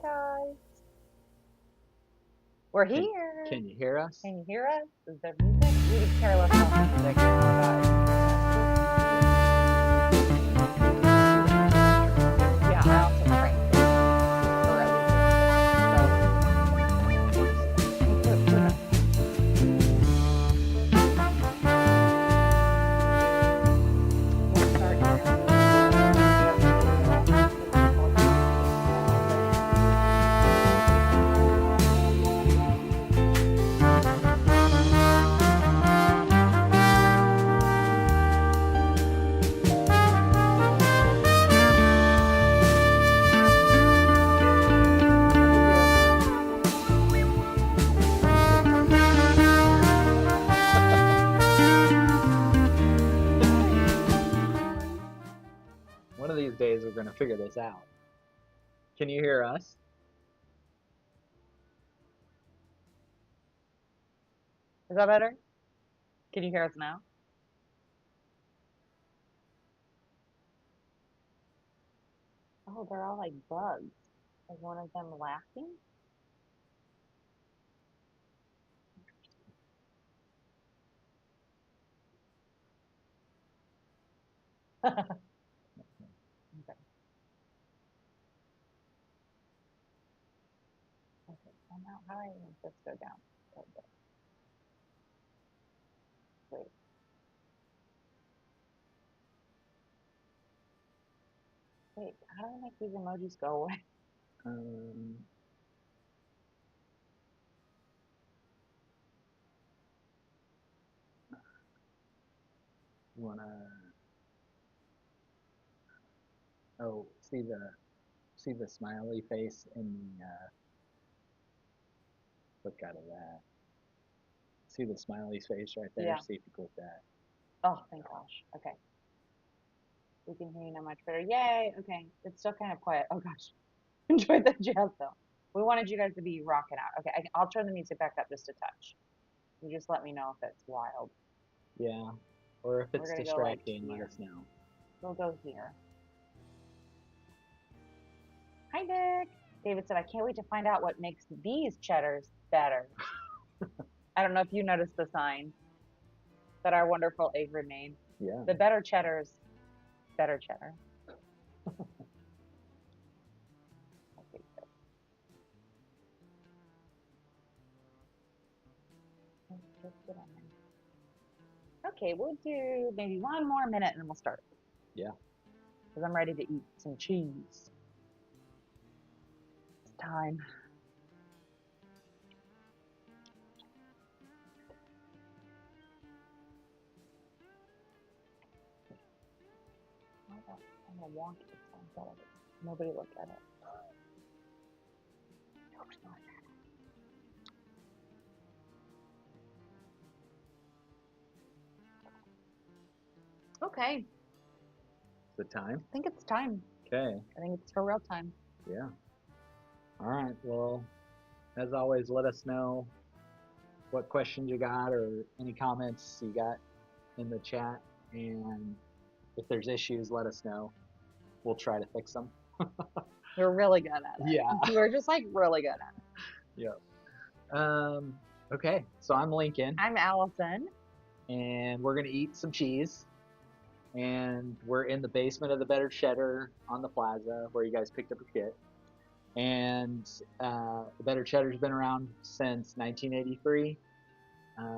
guys. We're Can here. can you hear us? Can you hear us? Is there music? We could care less about music. Yeah, I also cranked it for we'll start One of these days we're gonna figure this out. Can you hear us? Is that better? Can you hear us now? Oh, they're all like bugs. Is one of them laughing? Okay. Okay. So now, how do I make this go down? A little bit? Wait. Wait. How do I make these emojis go away? Um, you wanna? Oh, see the smiley face in the click out of that. See the smiley face right there. Yeah. See if you click that. Oh, thank gosh. Okay. We can hear you now much better. Yay. Okay. It's still kind of quiet. Oh gosh. Enjoyed the jazz though. We wanted you guys to be rocking out. Okay. I'll turn the music back up just a touch. You just let me know if it's wild. Yeah. Or if We're it's gonna go like distracting, let here. us know. We'll go here. Hi, Nick. David said, I can't wait to find out what makes these cheddars better. I don't know if you noticed the sign that our wonderful Avery made. Yeah. The better cheddars, better cheddar. Okay, we'll do maybe one more minute and then we'll start. Yeah. Because I'm ready to eat some cheese. It's time. I'm gonna wonk it. Nobody look at it. Okay. The time? I think it's time. Okay. I think it's for real time. Yeah. All right. Well, as always, let us know what questions you got or any comments you got in the chat. And if there's issues, let us know. We'll try to fix them. We're really good at it. Yeah. We're just like really good at it. Yep. Okay. So I'm Lincoln. I'm Alyson. And we're going to eat some cheese. And we're in the basement of the Better Cheddar on the plaza where you guys picked up your kit. And the Better Cheddar's been around since 1983.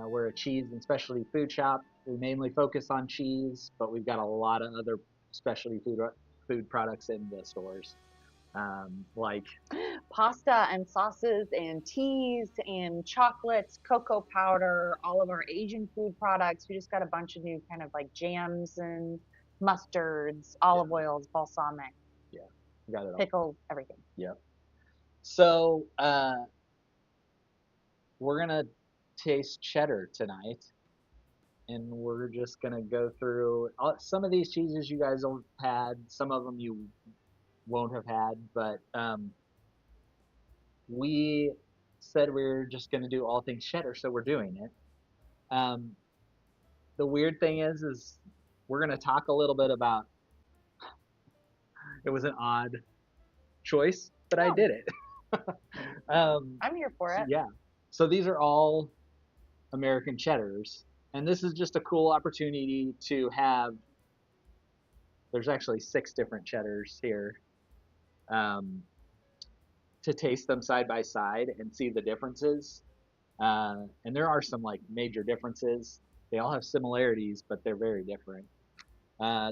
We're a cheese and specialty food shop. We mainly focus on cheese, but we've got a lot of other specialty food products in the stores, like pasta and sauces and teas and chocolates, cocoa powder, all of our Asian food products. We just got a bunch of new kind of like jams and mustards, olive oils, balsamic. Yeah, got it all. Pickles, everything. Yep. So we're gonna taste cheddar tonight, and we're just gonna go through some of these cheeses you guys have had, some of them you won't have had, but we said we are just gonna do all things cheddar, so we're doing it. The weird thing is we're gonna talk a little bit about. It was an odd choice, but I did it. I'm here for it. Yeah. So these are all American cheddars, and this is just a cool opportunity to have. There's actually 6 different cheddars here. Um, to taste them side by side and see the differences. And there are some like major differences. They all have similarities, but they're very different.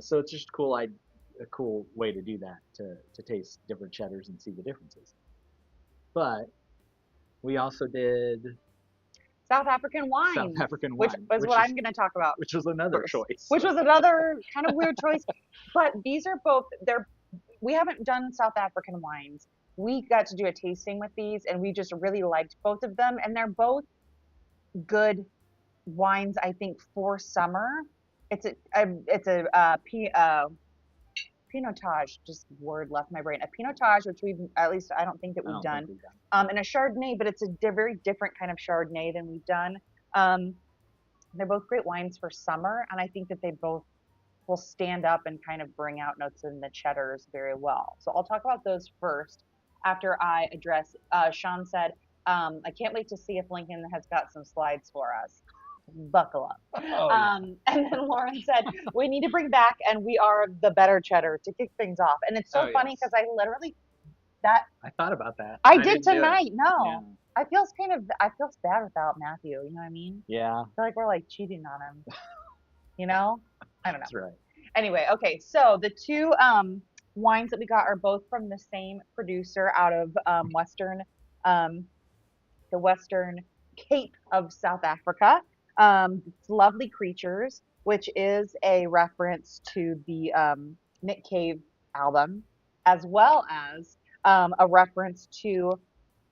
So it's just cool. A cool way to do that to taste different cheddars and see the differences. But we also did South African South wines, African which wine, is what I'm going to talk about which was another first, choice. which was another kind of weird choice. But these are both, we haven't done South African wines. We got to do a tasting with these and we just really liked both of them. And they're both good wines, I think, for summer. It's a Pinotage, just word left my brain. A Pinotage, which we've, at least I don't think that I we've don't think done, we've done. and a Chardonnay, but it's a very different kind of Chardonnay than we've done. Um, they're both great wines for summer, and I think that they both will stand up and kind of bring out notes in the cheddars very well. So I'll talk about those first after I address. Sean said, I can't wait to see if Lincoln has got some slides for us. Buckle up. Oh yeah. And then Lauren said, we need to bring back, and we are the better cheddar to kick things off. And it's so Oh funny yes. because I literally, that I thought about that. I I did didn't do it. tonight. Yeah. No, I feel bad without Matthew. You know what I mean? Yeah. I feel like we're like cheating on him. You know? I don't know. That's right. Anyway, okay, so the two wines that we got are both from the same producer out of um, the Western Cape of South Africa. It's Lovely Creatures, which is a reference to the Nick Cave album, as well as a reference to,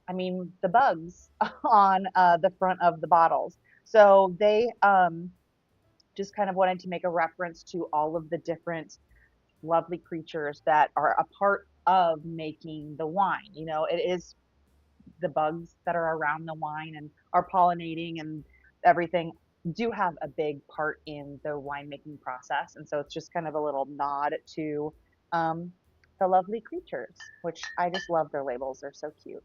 I mean, the bugs on the front of the bottles. So they just kind of wanted to make a reference to all of the different lovely creatures that are a part of making the wine. You know, it is the bugs that are around the wine and are pollinating and everything do have a big part in the winemaking process. And so it's just kind of a little nod to um, the lovely creatures, which I just love their labels. They're so cute.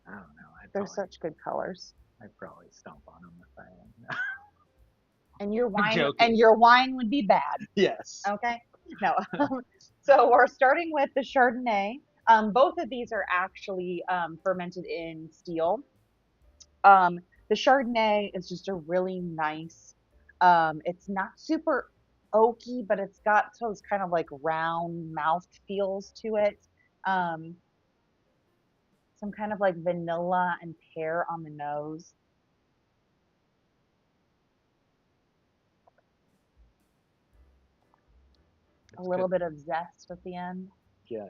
I don't know. They're such good colors. I'd probably stomp on them if I And your I'm wine joking. would be bad. Yes. Okay. No. So we're starting with the Chardonnay. Both of these are actually fermented in steel. Um, the Chardonnay is just a really nice. It's not super oaky, but it's got those kind of like round mouth feels to it. Um, some kind of like vanilla and pear on the nose. A It's little good. bit of zest at the end. Yeah,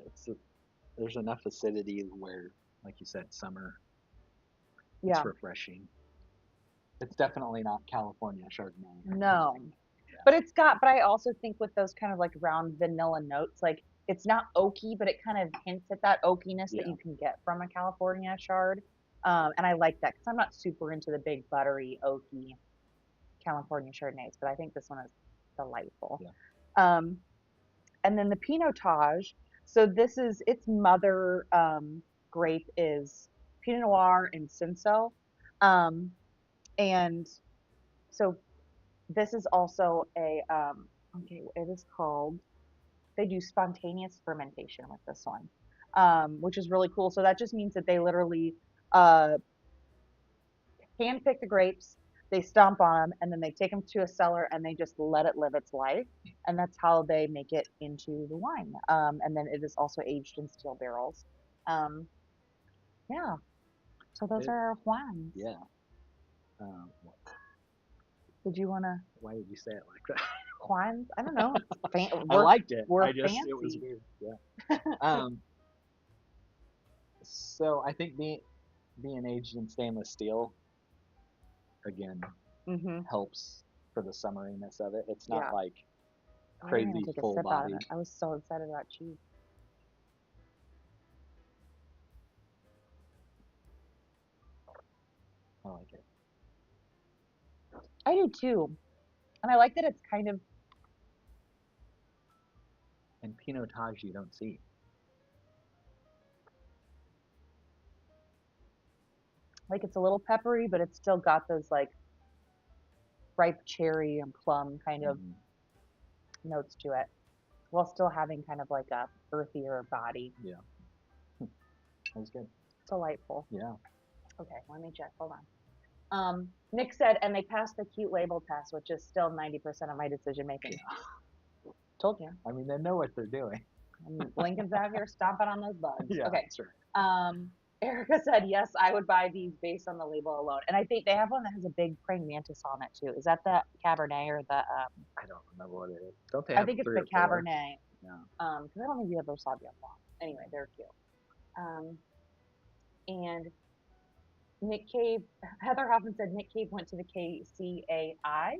there's enough acidity where, like you said, summer. Yeah. It's refreshing. It's definitely not California Chardonnay. No. Yeah. But I also think with those kind of like round vanilla notes, like it's not oaky, but it kind of hints at that oakiness that Yeah. you can get from a California Chard. And I like that because I'm not super into the big buttery oaky California Chardonnays, but I think this one is delightful. Yeah. Um, and then the Pinotage. So this is its mother grape is Pinot Noir and Cinsault. Um, and so this is also a okay, it is called, they do spontaneous fermentation with this one, which is really cool. So that just means that they literally uh, hand pick the grapes, they stomp on them, and then they take them to a cellar and they just let it live its life. And that's how they make it into the wine. And then it is also aged in steel barrels. Um, yeah. So those It, are our wines. yeah. Did you want to Why did you say it like that? wines? I don't know. I liked it. We're I just fancy. it was weird. Yeah. So I think being aged in stainless steel again Mm-hmm. helps for the summeriness of it. It's not Yeah. like I'm crazy gonna take a full sip out of body. it. I was so excited about cheese. I like it. I do too. And I like that it's kind of, And Pinotage you don't see. Like it's a little peppery, but it's still got those like ripe cherry and plum kind of Mhm. notes to it, while still having kind of like a earthier body. Yeah. That was good. Delightful. Yeah. Okay, let me check. Hold on. Nick said, and they passed the cute label test, which is still 90% of my decision making. Told you. I mean, they know what they're doing. Lincoln's out here stomping on those bugs. Yeah, Okay. that's right. Erica said, yes, I would buy these based on the label alone. And I think they have one that has a big praying mantis on it too. Is that the Cabernet or the I don't remember what it is. Don't they I have think it's three the or four? Cabernet. Yeah. Because I don't think we have those Sauvignon Blanc. Anyway, they're cute. And Nick Cave, Heather Hoffman said Nick Cave went to the KCAI. I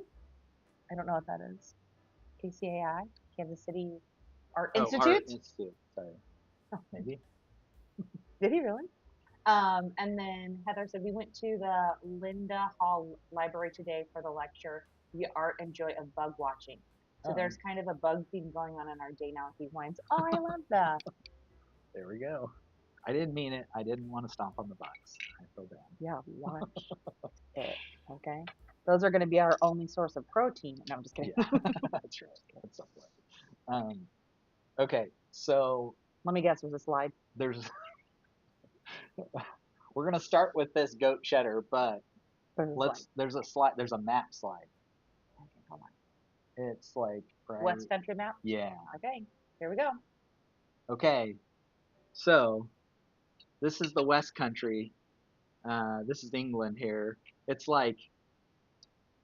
don't know what that is. KCAI, Kansas City Art Oh, Art Institute. Institute. Sorry. Maybe. Did he really? And then Heather said we went to the Linda Hall Library today for the lecture, The Art and Joy of Bug Watching. So Oh, there's kind of a bug theme going on in our day now with these wines. Oh, I love that. there we go. I didn't mean it. I didn't want to stomp on the bugs. I feel bad. Yeah, watch it. Okay. Those are going to be our only source of protein. No, I'm just kidding. Yeah, that's right. At some point. Okay, so Let me guess, there's a slide. there's we're gonna start with this goat cheddar, but There's a slide. there's a slide. There's a map slide. Okay, hold on. It's like right. West Country map. Yeah. Okay, here we go. Okay. So this is the West Country. This is England here. It's like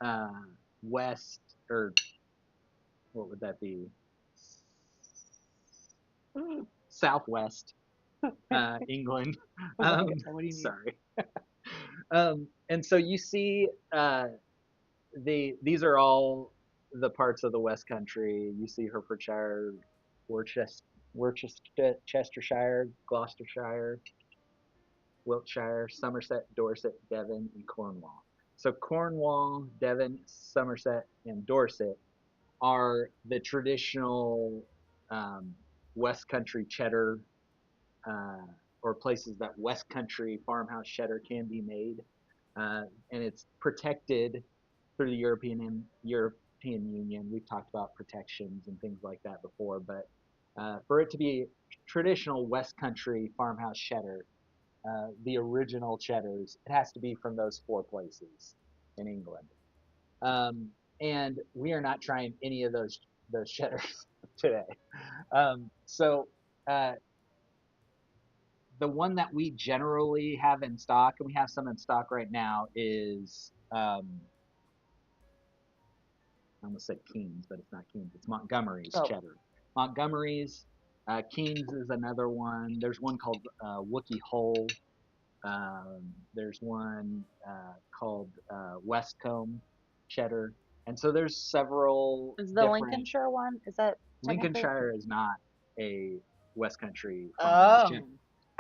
uh, west or what would that be? Southwest England. What do you mean? Sorry. And so you see these are all the parts of the West Country. You see Herefordshire, Worcestershire, Gloucestershire, Wiltshire, Somerset, Dorset, Devon, and Cornwall. So Cornwall, Devon, Somerset, and Dorset are the traditional West Country cheddar, uh, or places that West Country farmhouse cheddar can be made, and it's protected through the European Union. We've talked about protections and things like that before, but for it to be traditional West Country farmhouse cheddar, the original cheddars, it has to be from those four places in England. Um, and we are not trying any of those cheddars today. So uh, the one that we generally have in stock, and we have some in stock right now, is I almost said Keen's, but it's not Keen's. It's Montgomery's Oh, cheddar. Montgomery's, Keen's is another one. There's one called Wookie Hole. There's one called Westcombe cheddar, and so there's several is the different. Lincolnshire one? Is that technically? Lincolnshire is not a West Country farmhouse Oh, cheddar.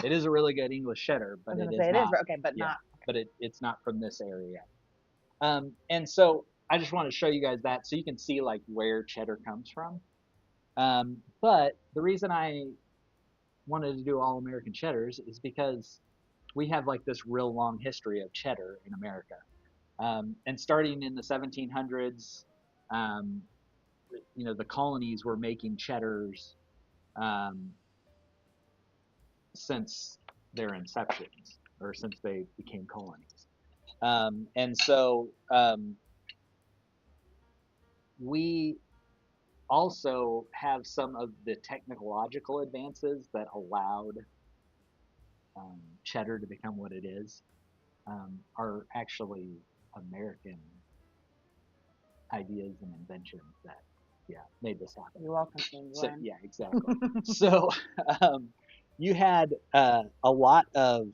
It is a really good English cheddar, I but was it gonna is say it is, not. but okay, but Yeah, not. but it's not from this area. And so I just want to show you guys that so you can see like where cheddar comes from. But the reason I wanted to do all American cheddars is because we have like this real long history of cheddar in America. And starting in the 1700s, um, the colonies were making cheddars um, since their inceptions or since they became colonies. And so we also have some of the technological advances that allowed cheddar to become what it is, are actually American ideas and inventions that, yeah, made this happen. You're welcome, So England. yeah, exactly. So you had uh, a lot of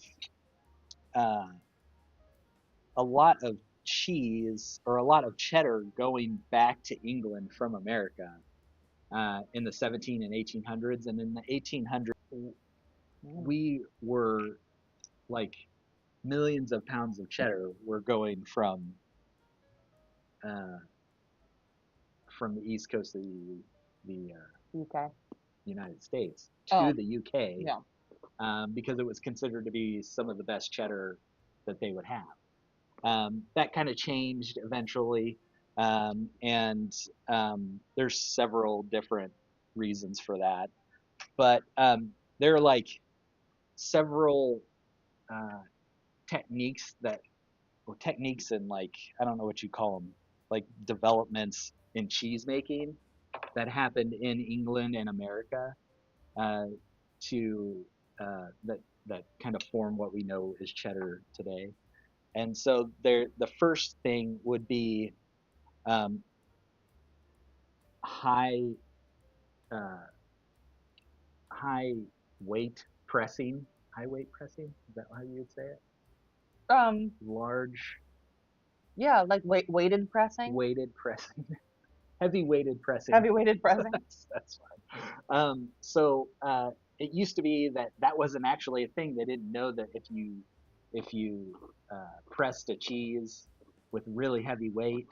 cheese or a lot of cheddar going back to England from America in the 17 and 1800s, and in the 1800s we were like millions of pounds of cheddar were going uh, from the east coast of the UK. United States to Oh, the UK, yeah. because it was considered to be some of the best cheddar that they would have. That kind of changed eventually, and there's several different reasons for that. But there are like several uh, techniques that, or techniques and like, I don't know what you call them, like developments in cheese making that happened in England and America uh, to that kind of form what we know as cheddar today. And so there, the first thing would be um, high uh, high weight pressing. High weight pressing, is that how you would say it? Um, Large yeah, like weighted pressing, weighted pressing, heavy weighted pressing. heavy weighted pressing. That's fine. So it used to be that that wasn't actually a thing. They didn't know that if you pressed a cheese with really heavy weight,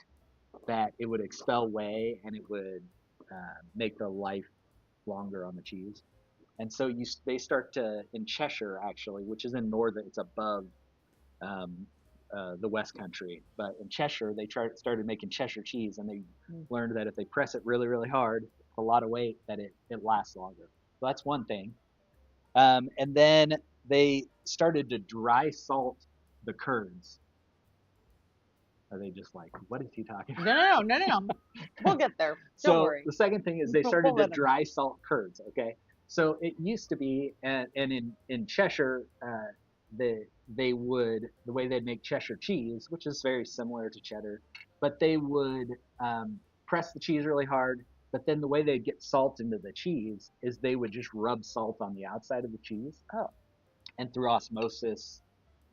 that it would expel whey and it would make the life longer on the cheese. And so they start to, in Cheshire actually, which is in northern, it's above um, the West Country, but in Cheshire they started making Cheshire cheese, and they Mm. learned that if they press it really really hard, a lot of weight, that it lasts longer. So that's one thing. And then they started to dry salt the curds. Are they just like, what is he talking No, about? no, no, no, no, no. We'll get there. Don't So worry. the second thing is they We'll started to let him. dry salt curds. Okay, so it used to be, and in Cheshire, they would, the way they'd make Cheshire cheese, which is very similar to cheddar, but they would press the cheese really hard. But then the way they'd get salt into the cheese is they would just rub salt on the outside of the cheese, Oh, and through osmosis,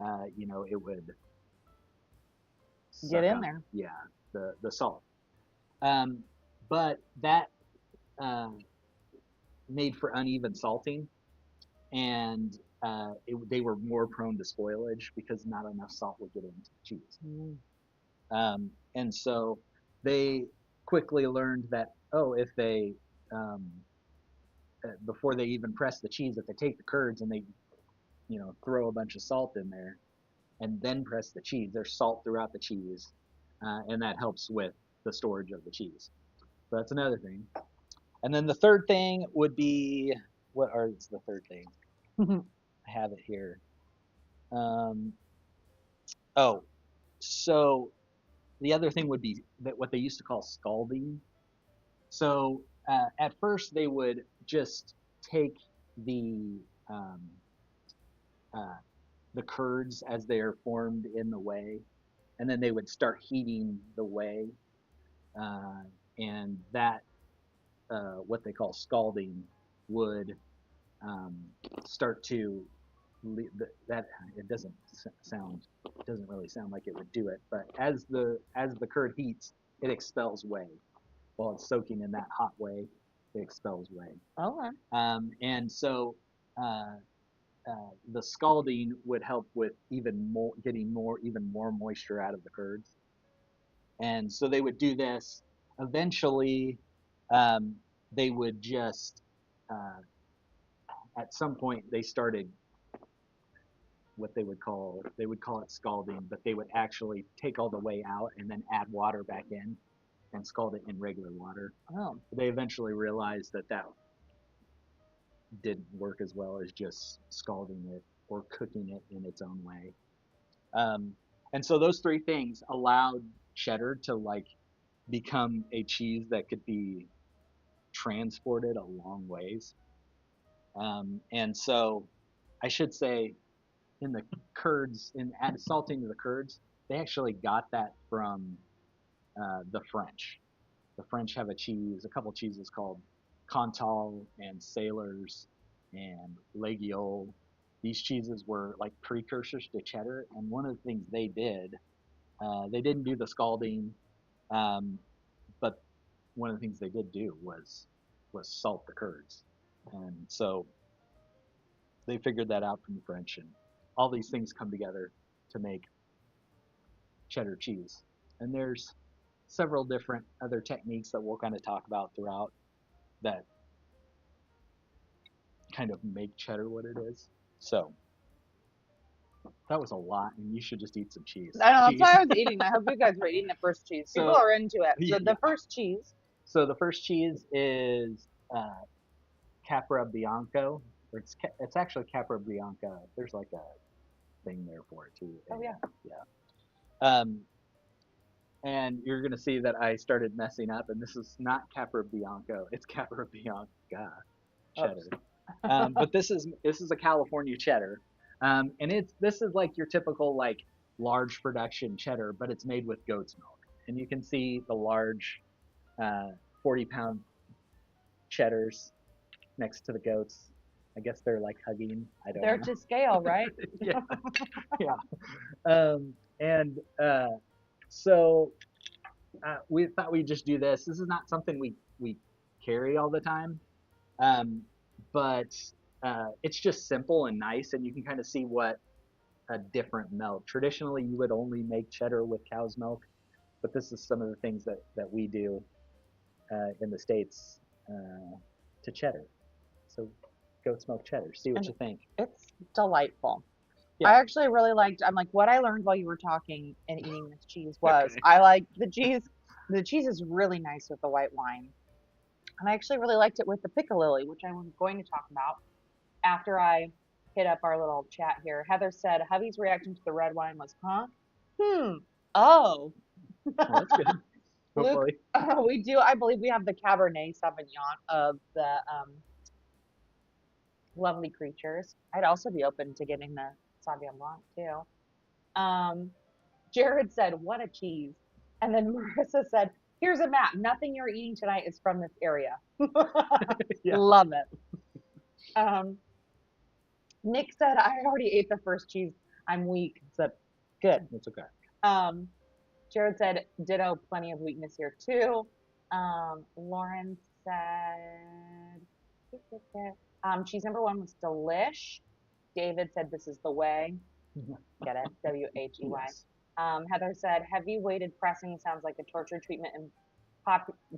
it would get suck in up, there. yeah, the salt. Um, but that uh, made for uneven salting, and they were more prone to spoilage because not enough salt would get into the cheese. Mm. And so they quickly learned that, oh, if they um, before they even press the cheese, if they take the curds and they throw a bunch of salt in there and then press the cheese, there's salt throughout the cheese, and that helps with the storage of the cheese. So that's another thing. And then the third thing would be, what are the third thing? I have it here. Um, oh, so the other thing would be that what they used to call scalding. So at first they would just take the um, uh, the curds as they are formed in the whey, and then they would start heating the whey, uh, and that what they call scalding would um, start to that it sound doesn't really sound like it would do it, but as the curd heats, it expels whey. While it's soaking in that hot whey, it expels whey. Okay. And so uh, the scalding would help with even more moisture out of the curds. And so they would do this. Eventually, um, they would just uh, at some point they started what they would call it scalding, but they would actually take all the whey out and then add water back in and scald it in regular water. Oh. They eventually realized that that didn't work as well as just scalding it or cooking it in its own way. Um, and so those three things allowed cheddar to like become a cheese that could be transported a long ways. And so I should say, in the curds, in add salting to the curds, they actually got that from the French. The French have a couple cheeses called Cantal and Sailors and Leguiole. These cheeses were like precursors to cheddar, and one of the things they didn't do the scalding, um, but one of the things they did do was salt the curds, and so they figured that out from the French, and all these things come together to make cheddar cheese. And there's several different other techniques that we'll kind of talk about throughout that kind of make cheddar what it is. So That was a lot, and you should just eat some cheese. I know, that's Cheese. why I was eating. I hope you guys were eating the first cheese. People So are into it. So yeah. the first cheese. So the first cheese is Capra Bianco. Or it's actually Capra Bianca. There's like a thing there for it too. Oh yeah. Yeah. And you're gonna see that I started messing up, and this is not Capra Bianco. It's Capra Bianca cheddar. Oops. But this is a California cheddar, and this is like your typical like large production cheddar, but it's made with goat's milk, and you can see the large 40-pound cheddars next to the goats. I guess they're like hugging. I don't They're know. to scale, right? Yeah, yeah. And so we thought we'd just do this. This is not something we carry all the time, um, but it's just simple and nice, and you can kind of see what a different milk. Traditionally, you would only make cheddar with cow's milk, but this is some of the things that we do in the States to cheddar. So goat's milk cheddar. See what And you think. it's delightful. Yeah. I actually really liked, I'm like, what I learned while you were talking and eating this cheese was Okay. I like the cheese. The cheese is really nice with the white wine. And I actually really liked it with the piccalilli, which I was going to talk about after I hit up our little chat here. Heather said, hubby's reaction to the red wine was, huh? Hmm. Oh. Well, that's good. Luke, Hopefully. we do, I believe we have the Cabernet Sauvignon of the lovely creatures. I'd also be open to getting the Sauvignon Blanc too. Jared said, "What a cheese!" And then Marissa said, "Here's a map. Nothing you're eating tonight is from this area." Yeah. Love it. Nick said, "I already ate the first cheese. I'm weak." So good. That's okay. Jared said, "Ditto. Plenty of weakness here too." Lauren said, cheese number one was delish. David said, "This is the way." Get it? Whey. Yes. Heather said, "Heavy weighted pressing sounds like a torture treatment in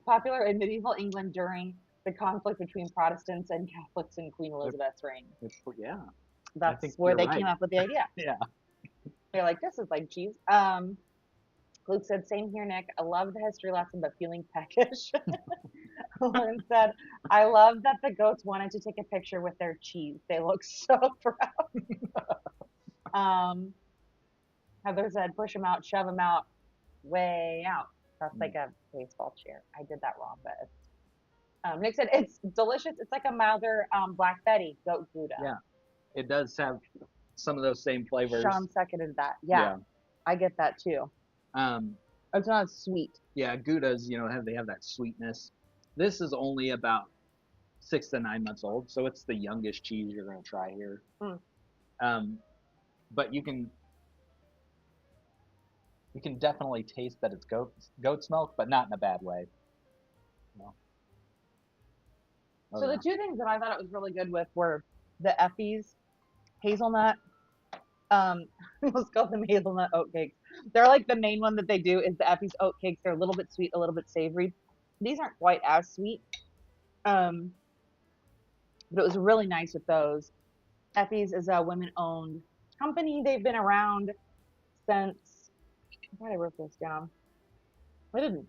popular in medieval England during the conflict between Protestants and Catholics in Queen Elizabeth's reign." Yeah. I think That's where you're they right. came up with the idea. Yeah. They're like, "This is like cheese." Luke said, "Same here, Nick. I love the history lesson, but feeling peckish." Lauren said, "I love that the goats wanted to take a picture with their cheese. They look so proud." Heather said, "Push them out, shove them out, way out." That's like a baseball chair. I did that wrong, but Nick said, "It's delicious. It's like a milder Black Betty goat Gouda." Yeah. It does have some of those same flavors. Sean seconded that. Yeah, I get that too. Um, It's not as sweet. yeah, Goudas, they have that sweetness. This is only about 6 to 9 months old, so it's the youngest cheese you're going to try here. But you can definitely taste that it's goat's milk, but not in a bad way. No. So the two things that I thought it was really good with were the Effie's hazelnut. Let's call them hazelnut oatcakes. They're like the main one that they do is the Effie's oatcakes. They're a little bit sweet, a little bit savory. These aren't quite as sweet. But it was really nice with those. Effie's is a women-owned company. They've been around since, I thought I wrote this down. I didn't.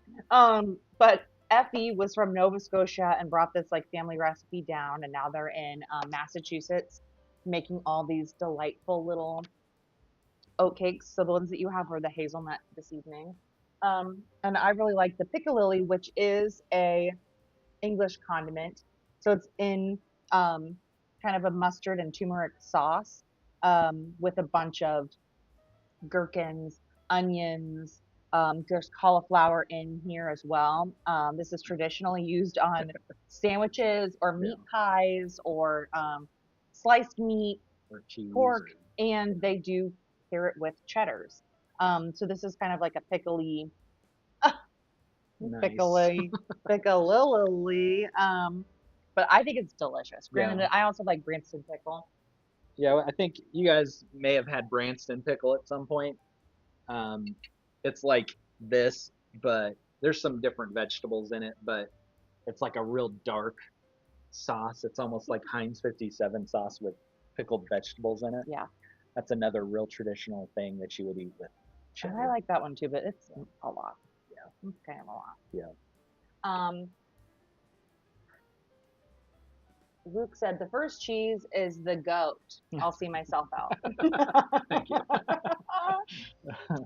But Effie was from Nova Scotia and brought this like family recipe down, and now they're in Massachusetts making all these delightful little oatcakes. So the ones that you have are the hazelnut this evening. And I really like the piccalilli, which is a English condiment. So it's in kind of a mustard and turmeric sauce with a bunch of gherkins, onions. There's cauliflower in here as well. This is traditionally used on sandwiches or meat pies or sliced meat, or cheese, pork, and they do pair it with cheddars. So this is kind of like a pickly, nice. pickle-lily. But I think it's delicious. Granted, I also like Branston pickle. Yeah, I think you guys may have had Branston pickle at some point. It's like this, but there's some different vegetables in it, but it's like a real dark sauce. It's almost like Heinz 57 sauce with pickled vegetables in it. Yeah. That's another real traditional thing that you would eat with And I cheddar. like that one too, but it's Yeah, a lot. yeah, It's kind of a lot. yeah. Um, Luke said the first cheese is the goat. I'll see myself out. Thank you.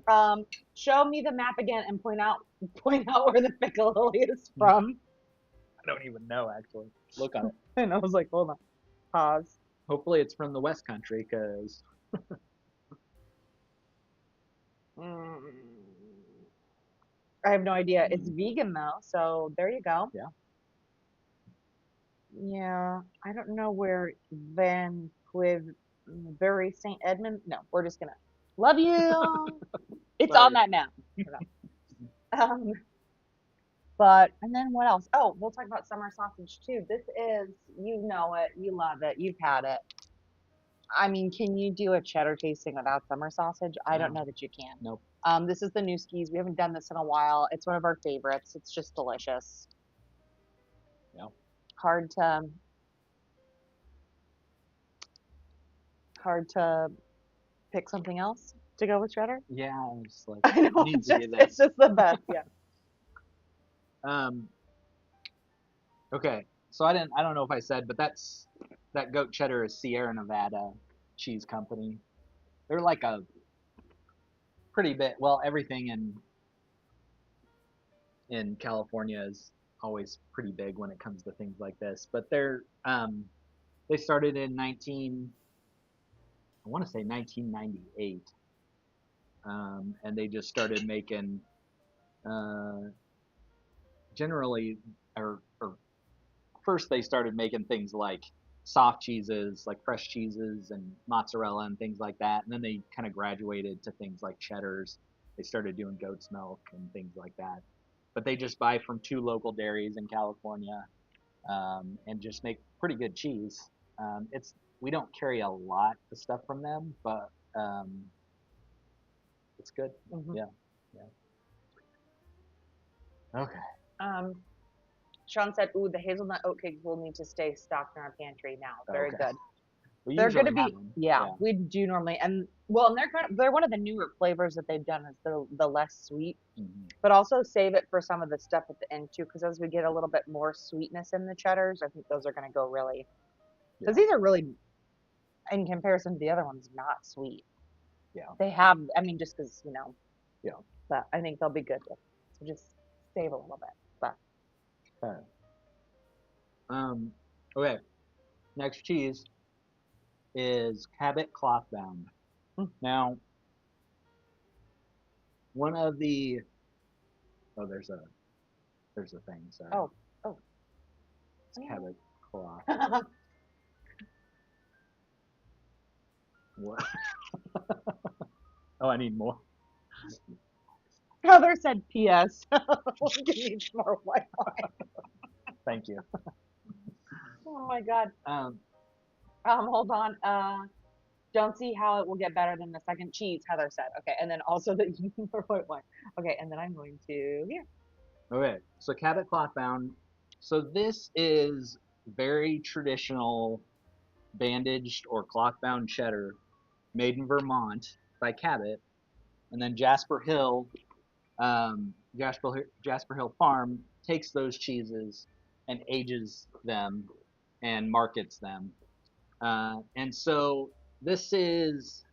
um, show me the map again and point out where the piccolo is from. I don't even know actually. Look on it. And I was like, hold on, pause. Hopefully it's from the West Country, because Mm, I have no idea. It's vegan though, so there you go. yeah. Yeah, I don't know where Van Quiv, Bury St. Edmund. No, we're just gonna love you. It's on Sorry. that map. Um, but and then what else? Oh, we'll talk about summer sausage too. This is, you know it, you love it, you've had it. I mean, can you do a cheddar tasting without summer sausage? I don't No. know that you can. Nope. This is the new skis. We haven't done this in a while. It's one of our favorites. It's just delicious. Yeah. Hard to hard to pick something else to go with cheddar. Yeah, I was like, I know needs it's to just be it's this. just the best. Yeah. Um, okay. So I don't know if I said, but that goat cheddar is Sierra Nevada cheese company. They're like a pretty bit. Well, everything in California is always pretty big when it comes to things like this. But they started in 19, I want to say 1998, and they just started making uh, generally, or first they started making things like soft cheeses, like fresh cheeses and mozzarella and things like that, and then they kind of graduated to things like cheddars. They started doing goat's milk and things like that, but they just buy from two local dairies in California, and just make pretty good cheese. It's We don't carry a lot of stuff from them, but it's good. Hmm. Yeah, yeah. Okay. Um, Sean said, "Ooh, the hazelnut oatcakes will need to stay stocked in our pantry now. Very Okay. good. We They're gonna usually have be, them. yeah, Yeah. we do normally, and well, and they're one of the newer flavors that they've done is the less sweet, Hmm. but also save it for some of the stuff at the end too, because as we get a little bit more sweetness in the cheddars, I think those are gonna go really, because Yeah. these are really, in comparison to the other ones, not sweet. Yeah. They have, I mean, just because Yeah. but I think they'll be good with. So just save a little bit. But Okay. Um, okay. Next cheese is Cabot cloth bound. mm, Now, one of the oh, there's a thing. Sorry, oh, oh, it's Cabot cloth. What? Oh, I need more. Heather said P.S. We need some more Wi-Fi. Thank you. Oh my God. Um, Hold on. Don't see how it will get better than the second cheese, Heather said. Okay, and then also the you need more Wi-Fi. Okay, and then I'm going to here. okay, so Cabot cloth bound. So this is very traditional bandaged or cloth bound cheddar made in Vermont by Cabot, and then Jasper Hill Farm takes those cheeses and ages them and markets them. And so this is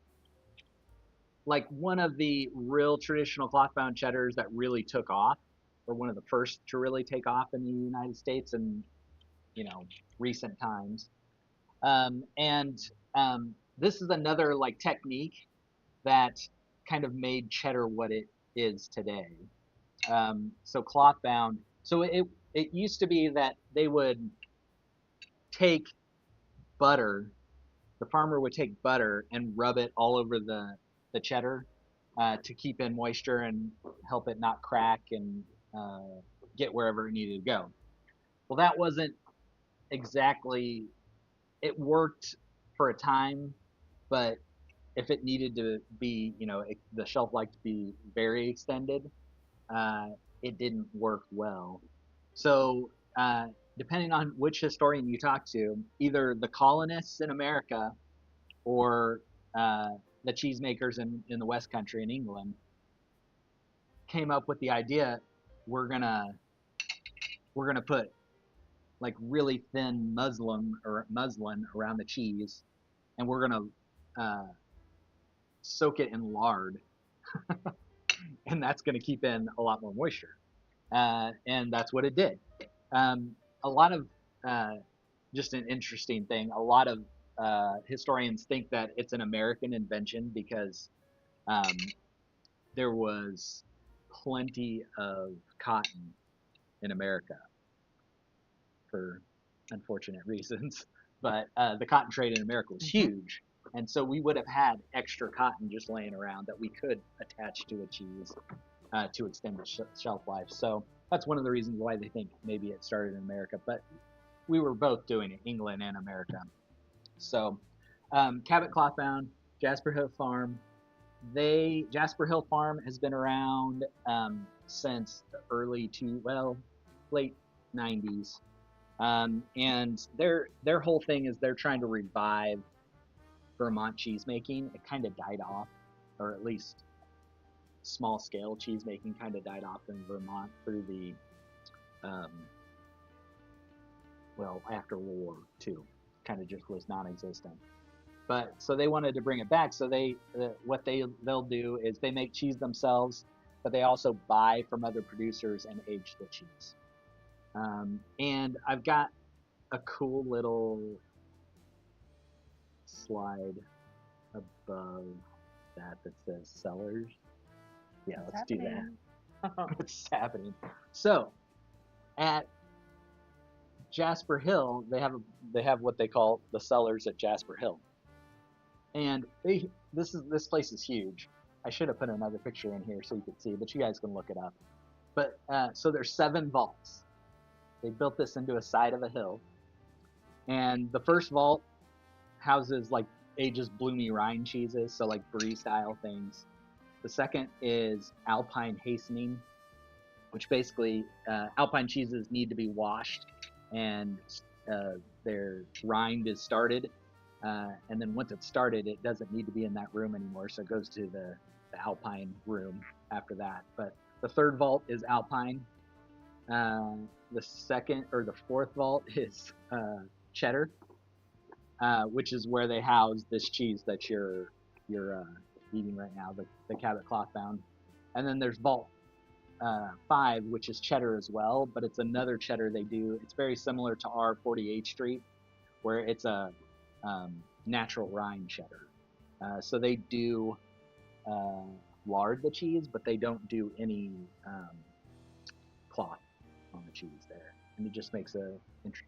like one of the real traditional cloth-bound cheddars that really took off, or one of the first to really take off in the United States in recent times. And This is another like technique that kind of made cheddar what it is today. So cloth bound. So it used to be that they would take butter. The farmer would take butter and rub it all over the cheddar, to keep in moisture and help it not crack and get wherever it needed to go. Well, that wasn't exactly. It worked for a time, but if it needed to be, the shelf life to be very extended, uh, it didn't work well. So, depending on which historian you talk to, either the colonists in America or the cheesemakers in the West Country in England came up with the idea, we're gonna put like really thin muslin around the cheese, and we're gonna soak it in lard, and that's gonna keep in a lot more moisture. And that's what it did. A lot of just an interesting thing. A lot of historians think that it's an American invention because um, there was plenty of cotton in America for unfortunate reasons. But the cotton trade in America was huge. And so we would have had extra cotton just laying around that we could attach to a cheese to extend the shelf life. So that's one of the reasons why they think maybe it started in America. But we were both doing it, England and America. So Cabot Clothbound, Jasper Hill Farm. Jasper Hill Farm has been around since the late 90s. And their whole thing is they're trying to revive Vermont cheesemaking. It kind of died off, or at least small scale cheesemaking kind of died off in Vermont through the after World War II, kind of just was non-existent. But so they wanted to bring it back. So they'll do is they make cheese themselves, but they also buy from other producers and age the cheese. And I've got a cool little slide above that says Cellars. Yeah, let's do that. What's happening? So at Jasper Hill, they have what they call the Cellars at Jasper Hill, and this place is huge. I should have put another picture in here so you could see, but you guys can look it up. But so there's 7 vaults. They built this into a side of a hill, and the first vault houses like ages bloomy rind cheeses, so like brie style things. The second is Alpine hastening, which basically Alpine cheeses need to be washed and their rind is started, and then once it's started, it doesn't need to be in that room anymore, so it goes to the Alpine room after that. But the third vault is Alpine. The second or the fourth vault is Cheddar, which is where they house this cheese that you're eating right now, the Cabot Clothbound. And then there's Vault 5, which is Cheddar as well, but it's another Cheddar they do. It's very similar to our 48th Street, where it's a natural rind Cheddar. So they do lard the cheese, but they don't do any cloth on the cheese there. And it just makes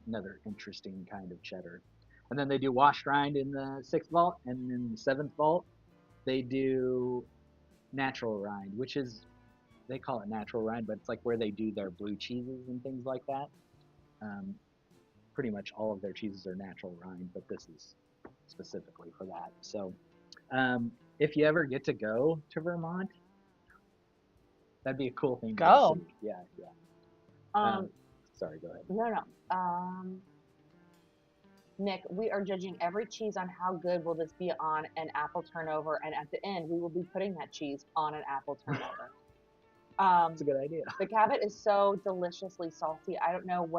another interesting kind of Cheddar. And then they do washed rind in the 6th vault, and in the 7th vault, they do natural rind, which is, they call it natural rind, but it's like where they do their blue cheeses and things like that. Pretty much all of their cheeses are natural rind, but this is specifically for that. So if you ever get to go to Vermont, that'd be a cool thing to see. Yeah. Sorry, go ahead. No. Nick, we are judging every cheese on how good will this be on an apple turnover, and at the end, we will be putting that cheese on an apple turnover. That's a good idea. The Cabot is so deliciously salty. I don't know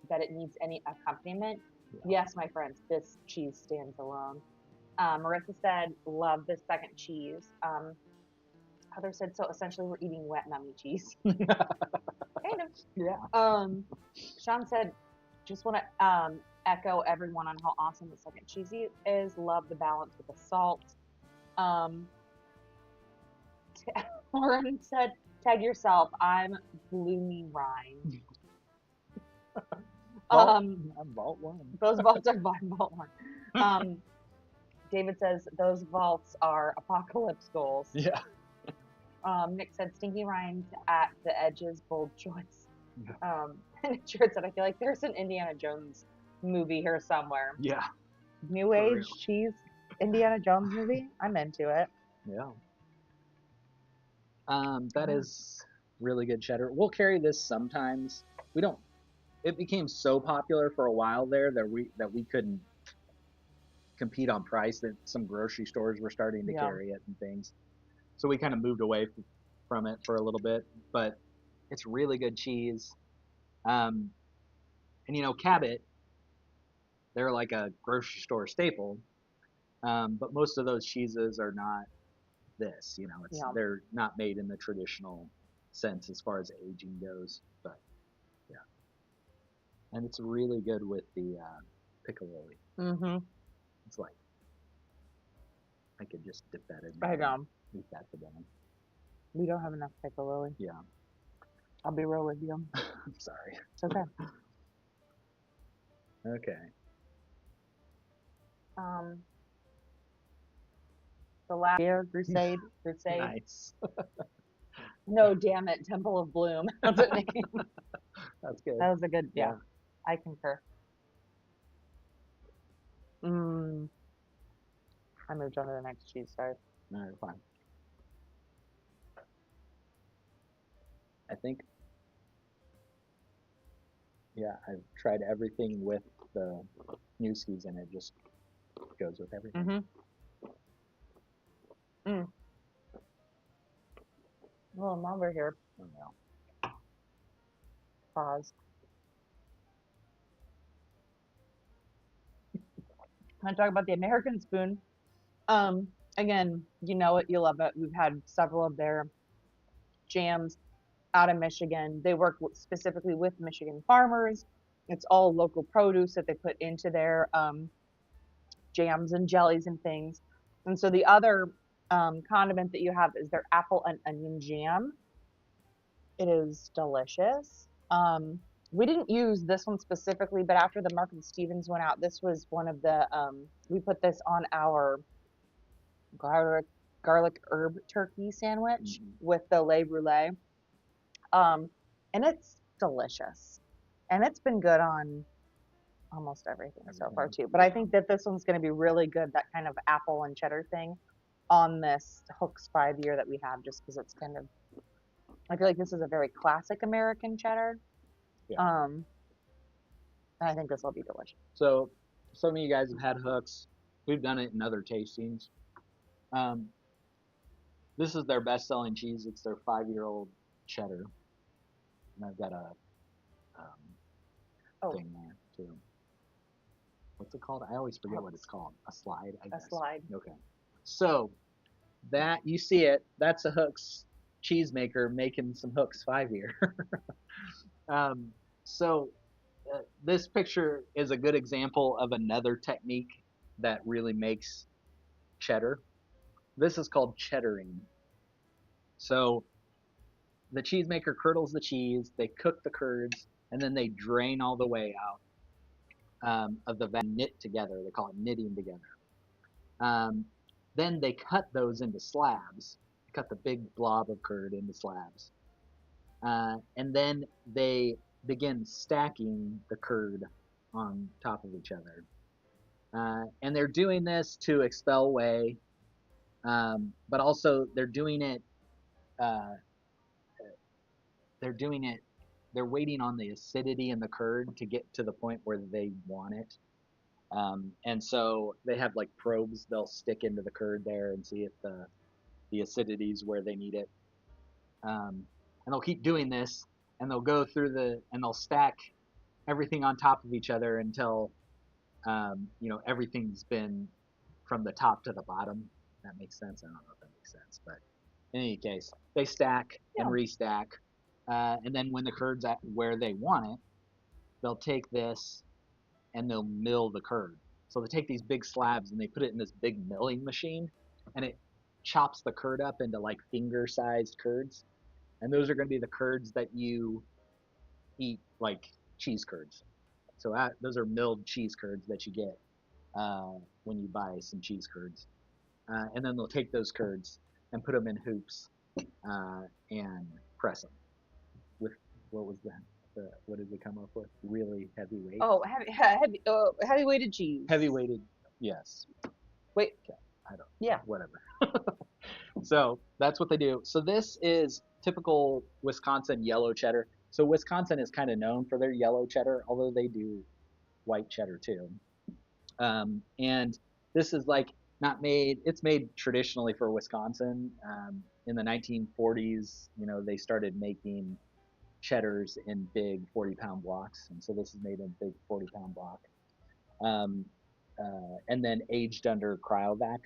that it needs any accompaniment. Yeah. Yes, my friends, this cheese stands alone. Marissa said, love this second cheese. Heather said, so essentially we're eating wet nummy cheese. Kind of. Yeah. Sean said, just want to echo everyone on how awesome the second cheese is. Love the balance with the salt. Lauren said, tag yourself. I'm bloomy rind. I'm vault 1. Those vaults are vault 1. David says those vaults are apocalypse goals. Yeah. Nick said stinky rind at the edges, bold choice. And Jared said, I feel like there's an Indiana Jones movie here somewhere. Yeah. New Age cheese Indiana Jones movie? I'm into it. Yeah. That is really good cheddar. We'll carry this sometimes. We don't. It became so popular for a while there that we couldn't compete on price that some grocery stores were starting to Yeah. carry it and things. So we kind of moved away from it for a little bit, but it's really good cheese. And Cabot, they're like a grocery store staple, but most of those cheeses are not this. Yeah. They're not made in the traditional sense as far as aging goes. But yeah, and it's really good with the piccalilli. Mm-hmm. It's like I could just dip that in I there and know. eat that for dinner. We don't have enough pickle, Lily. Yeah, I'll be real with you. I'm sorry. It's okay. Okay. Um, the last year, Crusade. Nice. No, damn it, Temple of Bloom. That's what it named. That's good. That was a good, yeah. Yeah. I concur. Mm, I moved on to the next cheese. Sorry. No, you're fine. I think, yeah, I've tried everything with the Newskies and it just goes with everything. Mm-hmm. Mm. Well, I'm over here. Oh, no. Pause. Can I talk about the American spoon? Again, you know it, you love it. We've had several of their jams out of Michigan. They work specifically with Michigan farmers. It's all local produce that they put into their jams and jellies and things. And so the other condiment that you have is their apple and onion jam. It is delicious. We didn't use this one specifically, but after the Mark and Stevens went out, this was one of the we put this on our garlic herb turkey sandwich with the lait brulee. And it's delicious. And it's been good on almost everything so far too. But I think that this one's going to be really good, that kind of apple and cheddar thing on this Hooks 5-year that we have, just because it's kind of, I feel like this is a very classic American cheddar. Yeah. And I think this will be delicious. So some of you guys have had Hooks. We've done it in other tastings. This is their best-selling cheese. It's their 5-year-old cheddar. And I've got a thing there too. What's it called? I always forget what it's called. A slide, I guess. A slide. Okay. So that you see it, that's a Hooks cheesemaker making some Hooks 5-year. So this picture is a good example of another technique that really makes cheddar. This is called cheddaring. So the cheesemaker curdles the cheese, they cook the curds, and then they drain all the way out of the vat, knit together. They call it knitting together. Then they cut those into slabs. They cut the big blob of curd into slabs. And then they begin stacking the curd on top of each other. And they're doing this to expel whey, but also they're doing it they're waiting on the acidity in the curd to get to the point where they want it. And so they have like probes they'll stick into the curd there and see if the acidity is where they need it. And they'll keep doing this, and they'll go through and they'll stack everything on top of each other until everything's been from the top to the bottom. That makes sense. I don't know if that makes sense, but in any case, they stack and restack. And then when the curd's at where they want it, they'll take this and they'll mill the curd. So they take these big slabs and they put it in this big milling machine, and it chops the curd up into like finger-sized curds. And those are going to be the curds that you eat, like cheese curds. So those are milled cheese curds that you get when you buy some cheese curds. And then they'll take those curds and put them in hoops and press them with, what was that? What did we come up with? Really heavy weight? Oh, heavy weighted cheese. Heavy weighted, yes. Wait. Okay. I don't know. Yeah. Whatever. So that's what they do. So this is typical Wisconsin yellow cheddar. So Wisconsin is kind of known for their yellow cheddar, although they do white cheddar too. And This is like not made. It's made traditionally for Wisconsin. In the 1940s, they started making cheddars in big 40-pound blocks, and so this is made in a big 40-pound block. Um, and then aged under cryovac.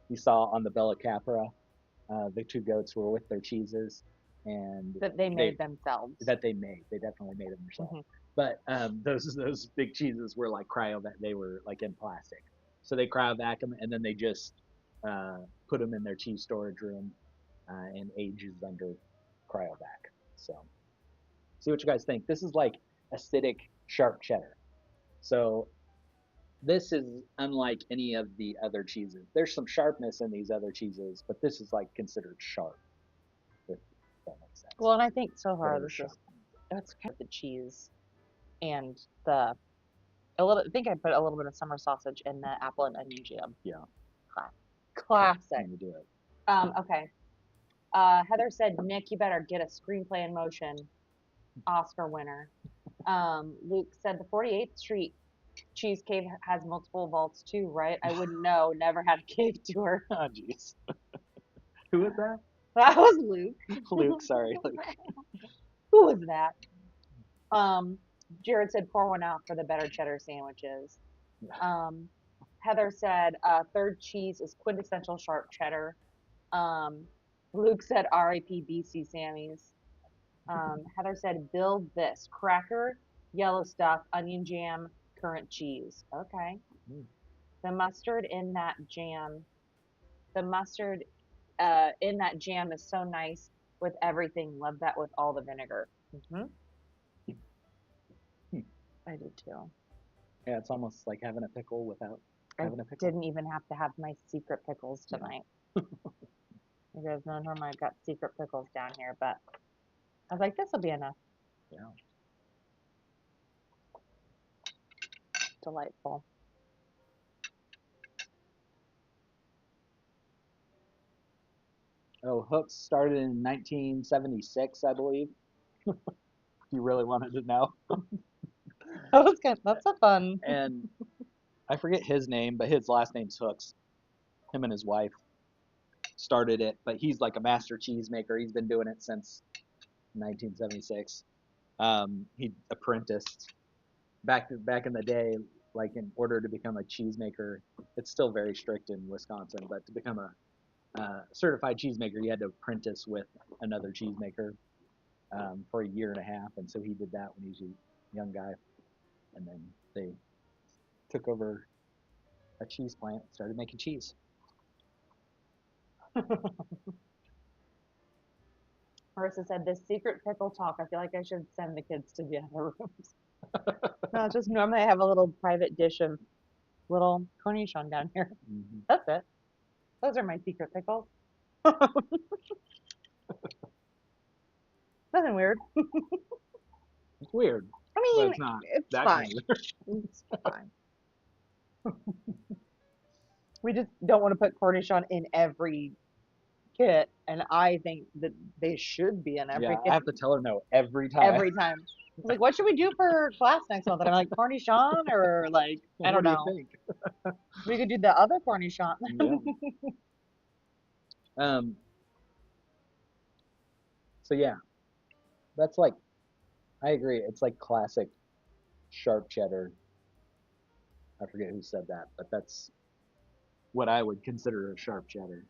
You saw on the Bella Capra, the two goats were with their cheeses, and That they they made themselves. that they made. They definitely made them themselves. Hmm. But those big cheeses were like cryovac. They were like in plastic, so they cryovac them, and then they just put them in their cheese storage room and ages under cryovac. So see what you guys think. This is like acidic sharp cheddar. So this is unlike any of the other cheeses. There's some sharpness in these other cheeses, but this is like considered sharp, if that makes sense. Well, and I think so far Whatever this sharp. is that's kind of the cheese and the a little. I think I put a little bit of summer sausage in the apple and onion jam. Yeah. Classic. Time to do it. Okay. Heather said, Nick, you better get a screenplay in motion. Oscar winner. Luke said the 48th Street Cheese Cave has multiple vaults too, right? I wouldn't know. Never had a cave tour. Oh, jeez. Who was that? That was Luke. Luke, sorry. Luke. Who was that? Jared said pour one out for the better cheddar sandwiches. Heather said third cheese is quintessential sharp cheddar. Luke said R.I.P. BC Sammy's. Heather said build this cracker, yellow stuff, onion jam, currant cheese. Okay. Mm. The mustard in that jam. The mustard in that jam is so nice with everything. Love that with all the vinegar. Hmm. I did too. Yeah, it's almost like having a pickle without I having a pickle. didn't even have to have my secret pickles tonight. You guys know normally I've got secret pickles down here, but I was like, this will be enough. Yeah. Delightful. Oh, Hooks started in 1976, I believe. If you really wanted to know. That was good. That's a fun. And I forget his name, but his last name's Hooks. Him and his wife started it, but he's like a master cheesemaker. He's been doing it since 1976. He apprenticed back in the day, like in order to become a cheesemaker. It's still very strict in Wisconsin, but to become a certified cheesemaker, you had to apprentice with another cheesemaker for a year and a half, and so he did that when he was a young guy, and then they took over a cheese plant, started making cheese. Marissa said, this secret pickle talk, I feel like I should send the kids to the other rooms. No, just normally I have a little private dish of little cornichon down here. Mm-hmm. That's it. Those are my secret pickles. Nothing weird. It's weird, I but mean, it's not it's that fine. kind of It's fine. We just don't want to put cornichon in every kit, and I think that they should be in every Yeah, kit I have to tell her no every time. every time. Like, what should we do for class next month? And I'm like, cornichon, or like, I What don't do you know. think? We could do the other cornichon. Yeah. So yeah, that's like, I agree. It's like classic sharp cheddar. I forget who said that, but that's what I would consider a sharp cheddar.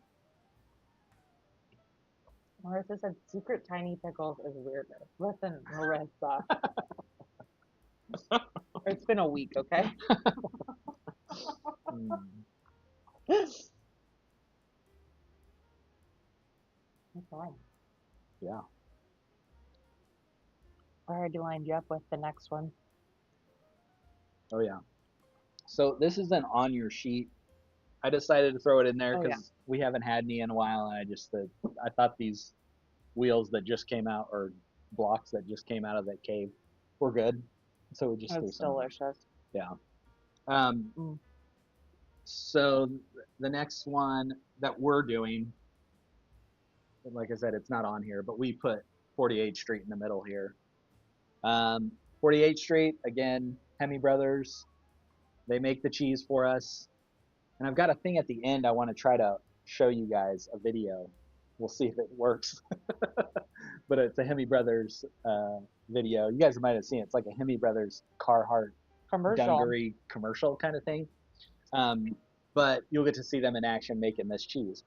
Marissa said secret tiny pickles is weirdness. Listen, Marissa. It's been a week, okay? Okay. Yeah. I already lined you up with the next one. Oh yeah. So this isn't on your sheet. I decided to throw it in there Oh, because we haven't had any in a while, and I thought these wheels that just came out, or blocks that just came out of that cave, were good. So we just threw It's some. delicious. Yeah. So the next one that we're doing, like I said, it's not on here, but we put 48th Street in the middle here. 48th Street, again, Hemi Brothers, they make the cheese for us. And I've got a thing at the end I want to try to show you guys a video. We'll see if it works. But it's a Hemi Brothers video. You guys might have seen it. It's like a Hemi Brothers Carhartt Commercial. Dungaree commercial kind of thing. Um, but you'll get to see them in action making this cheese.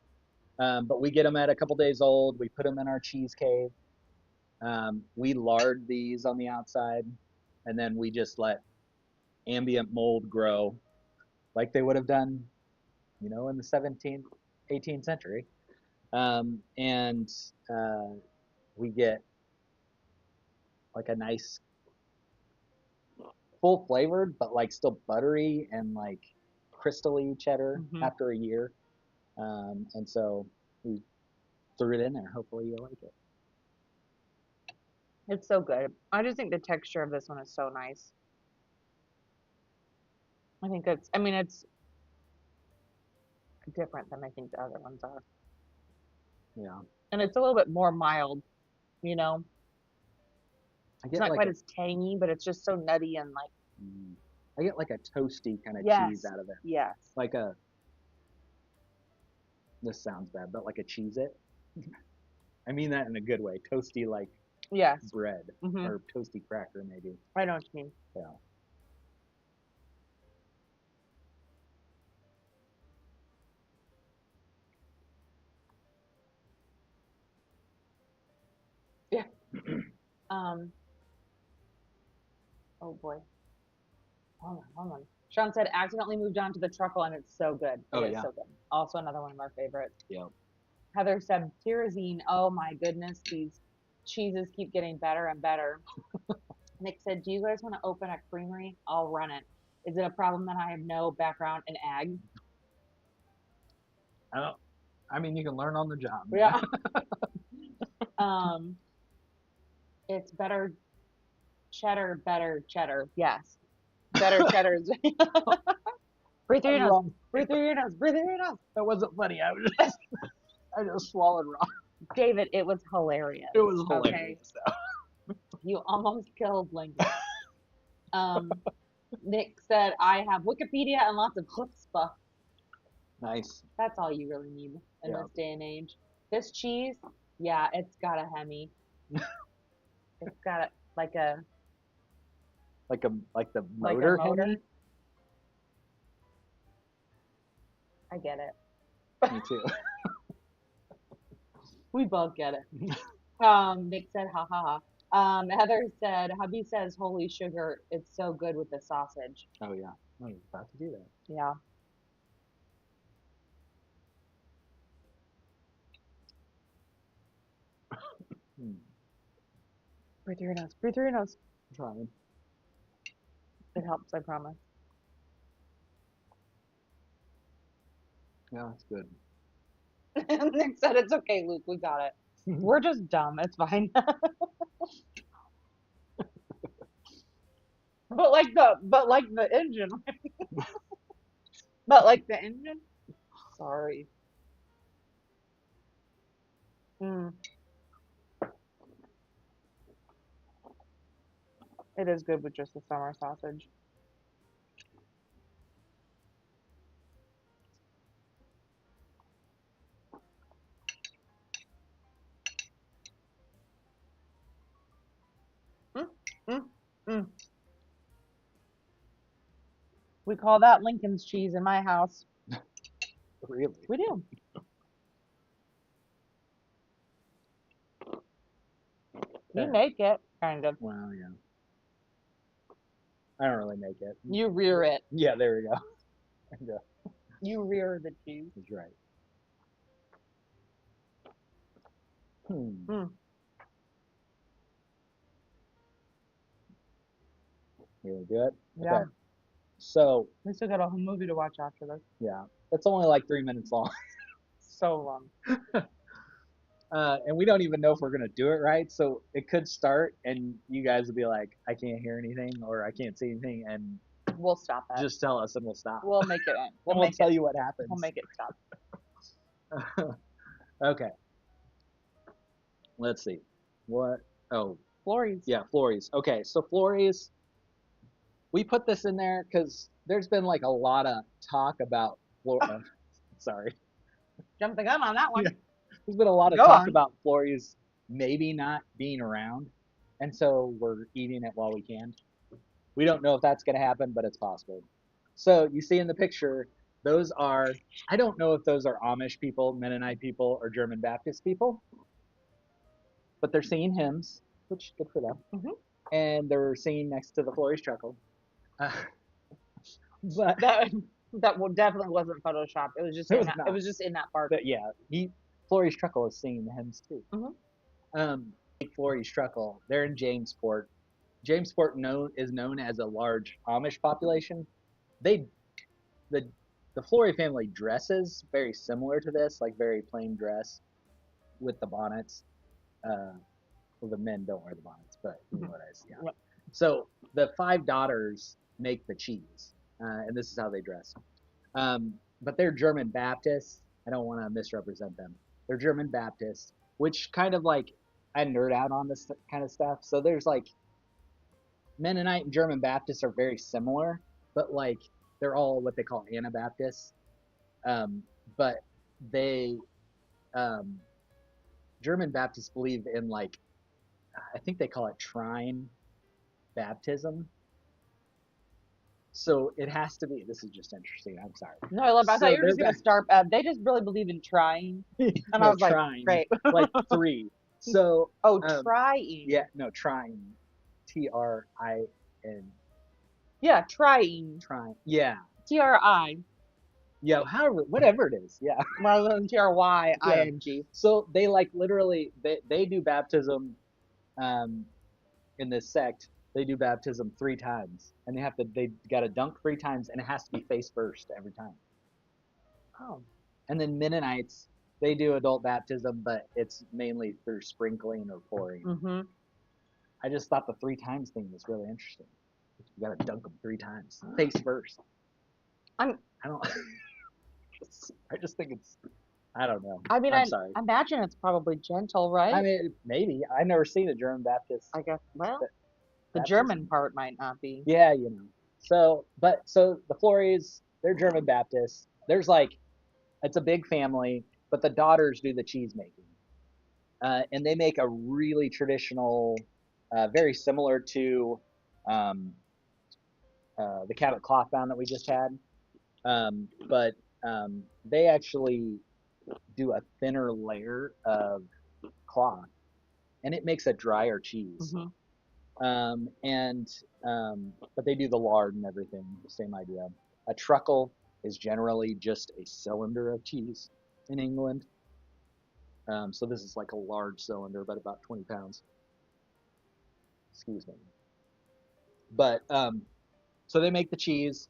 But we get them at a couple days old. We put them in our cheese cave. We lard these on the outside, and then we just let ambient mold grow like they would have done, in the 17th, 18th century. And we get like a nice full flavored, but like still buttery and like crystally cheddar Hmm. after a year. And so we threw it in there. Hopefully you'll like it. It's so good. I just think the texture of this one is so nice. I mean, it's different than I think the other ones are. Yeah. And it's a little bit more mild, you know? I It's get not like quite as tangy, but it's just so nutty and like, mm, I get like a toasty kind of cheese yes, out of it. yes, Like this sounds bad, but like a Cheez It. I mean that in a good way. Toasty like yes. bread Hmm. or toasty cracker maybe. I know what you mean. Yeah. Yeah. Um, oh boy. Hold on. Sean said accidentally moved on to the truffle and it's so good. Oh It is yeah. so good. Also another one of our favorites. Yeah. Heather said tyrosine. Oh my goodness, these cheeses keep getting better and better. Nick said, do you guys want to open a creamery? I'll run it. Is it a problem that I have no background in ag? I mean, you can learn on the job. Yeah. um, it's better cheddar. Yes. Better cheddars. Breathe through your nose. Breathe through your nose. Breathe through your nose. That wasn't funny. I just swallowed raw. David, it was hilarious. It was hilarious. Okay. You almost killed Lincoln. Nick said, I have Wikipedia and lots of chutzpah. Nice. That's all you really need in Yeah. this day and age. This cheese, yeah, it's got a Hemi. It's got like the motor. Hemi? I get it. Me too. We both get it. Nick said, ha ha ha. Heather said, hubby says, holy sugar, it's so good with the sausage. Oh yeah. I was about to do that. Yeah. Breathe through your nose. Breathe through your nose. I'm trying. It helps, I promise. Yeah, that's good. Nick said, it's okay, Luke. We got it. We're just dumb. It's fine. but like the engine. But like the engine. Sorry. Mm. It is good with just the summer sausage. Mm, mm, mm. We call that Lincoln's cheese in my house. Really? We do. You make it, kind of. Well, yeah. I don't really make it. You rear it. Yeah, there we go. Yeah, You rear the cheese. that's right. Mm. You want to do it? Yeah. Okay. So, We still got a whole movie to watch after this. yeah, it's only like 3 minutes long. So long. And we don't even know if we're going to do it right. So it could start and you guys will be like, I can't hear anything or I can't see anything. And We'll stop that. just tell us and we'll stop. We'll make it end. We'll tell you what happens. We'll make it stop. Okay. Let's see. What? Oh, Florries. yeah, Florries. Okay, so Florries, we put this in there because there's been like a lot of talk about Sorry. Jump the gun on that one. Yeah. There's been a lot of Go talk on. about Florries maybe not being around, and so we're eating it while we can. We don't know if that's going to happen, but it's possible. So you see in the picture, those are, I don't know if those are Amish people, Mennonite people, or German Baptist people, but they're singing hymns, which good for them. Hmm. And they're singing next to the Florries Chuckle. Uh, but That definitely wasn't photoshopped. It was just it in was that. It not. was just in that part. But yeah, Florries Truckle is singing the hymns too. Hmm. Florries Truckle, they're in Jamesport. Jamesport is known as a large Amish population. They the the Flory family dresses very similar to this, like very plain dress with the bonnets. Uh, well, the men don't wear the bonnets, but you know what I see. Yeah. Yep. So the five daughters make the cheese, and this is how they dress. But they're German Baptists. I don't want to misrepresent them. They're German Baptists, which kind of like I nerd out on this kind of stuff. So there's like Mennonite and German Baptists are very similar, but like they're all what they call Anabaptists. Um, but they um, German Baptists believe in like I think they call it trine baptism. So it has to be. This is just interesting. I'm sorry. No, I love. I thought So you were just gonna start. They just really believe in trying, and I no was like, trine, great. like three. So Oh, trying. yeah, no trine, Trin, Yeah, trying. trine. Yeah, TRI yeah. However, whatever it is. Yeah, rather than yeah. TRYING. So they like literally they do baptism um, in this sect. They do baptism 3 times, and they got to dunk 3 times, and it has to be face first every time. Oh. And then Mennonites, they do adult baptism, but it's mainly through sprinkling or pouring. Mm-hmm. I just thought the 3 times thing was really interesting. You got to dunk them 3 times, face first. I'm. I don't. I just think it's. I don't know. I mean, I'm I sorry. imagine it's probably gentle, right? I mean, maybe I've never seen a German Baptist I guess. Well, the German baptism. part might not be. Yeah, you know. So the Florries, they're German Baptists. There's like, it's a big family, but the daughters do the cheese making, and they make a really traditional, very similar to um, the Cabot cloth bound that we just had, but they actually do a thinner layer of cloth, and it makes a drier cheese. Hmm. And but they do the lard and everything, same idea. A truckle is generally just a cylinder of cheese in England. So this is like a large cylinder, but about 20 pounds. Excuse me. But so they make the cheese.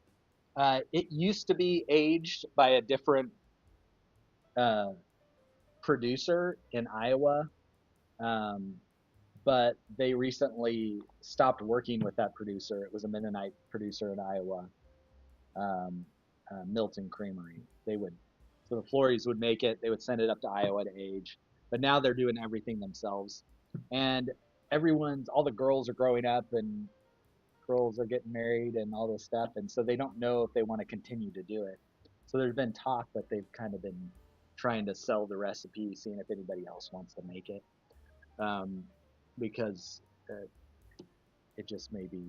It used to be aged by a different uh, producer in Iowa, um, but they recently stopped working with that producer. It was a Mennonite producer in Iowa, Milton Creamery. So the Florries would make it. They would send it up to Iowa to age, but now they're doing everything themselves, and all the girls are growing up and girls are getting married and all this stuff, and so they don't know if they want to continue to do it. So there's been talk that they've kind of been trying to sell the recipe, seeing if anybody else wants to make it, because it just maybe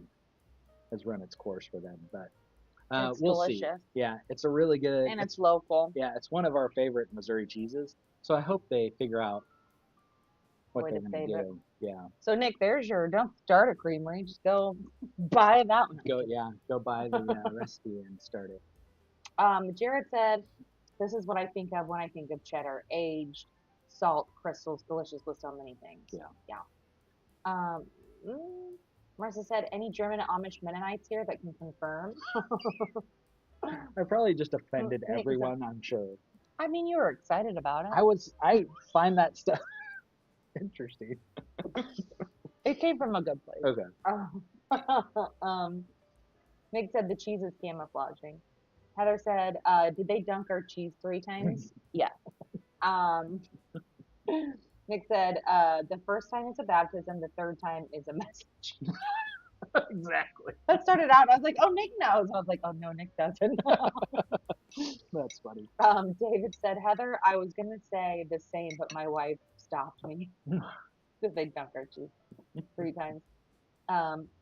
has run its course for them. But It's we'll see. delicious. Yeah, it's a really good. And it's local. Yeah, it's one of our favorite Missouri cheeses. So I hope they figure out what Way they're to going to save it. do. Yeah. So Nick, don't start a creamery. Just go buy that one. Go buy the recipe and start it. Jared said, "This is what I think of when I think of cheddar: aged, salt, crystals, delicious with so many things." Yeah. Yeah. Um, mm, Marissa said, "Any German Amish Mennonites here that can confirm?" I probably just offended Nick said, everyone, I'm sure. I mean, you were excited about it. I find that stuff interesting. It came from a good place. Okay. Nick said the cheese is camouflaging. Heather said, "Did they dunk our cheese 3 times?" Yeah. Um, Nick said, "The first time is a baptism. The third time is a message." Exactly. That started out. I was like, "Oh, Nick knows." I was like, "Oh no, Nick doesn't." That's funny. David said, Heather, I was gonna say the same, but my wife stopped me because they dunked our cheese 3 times.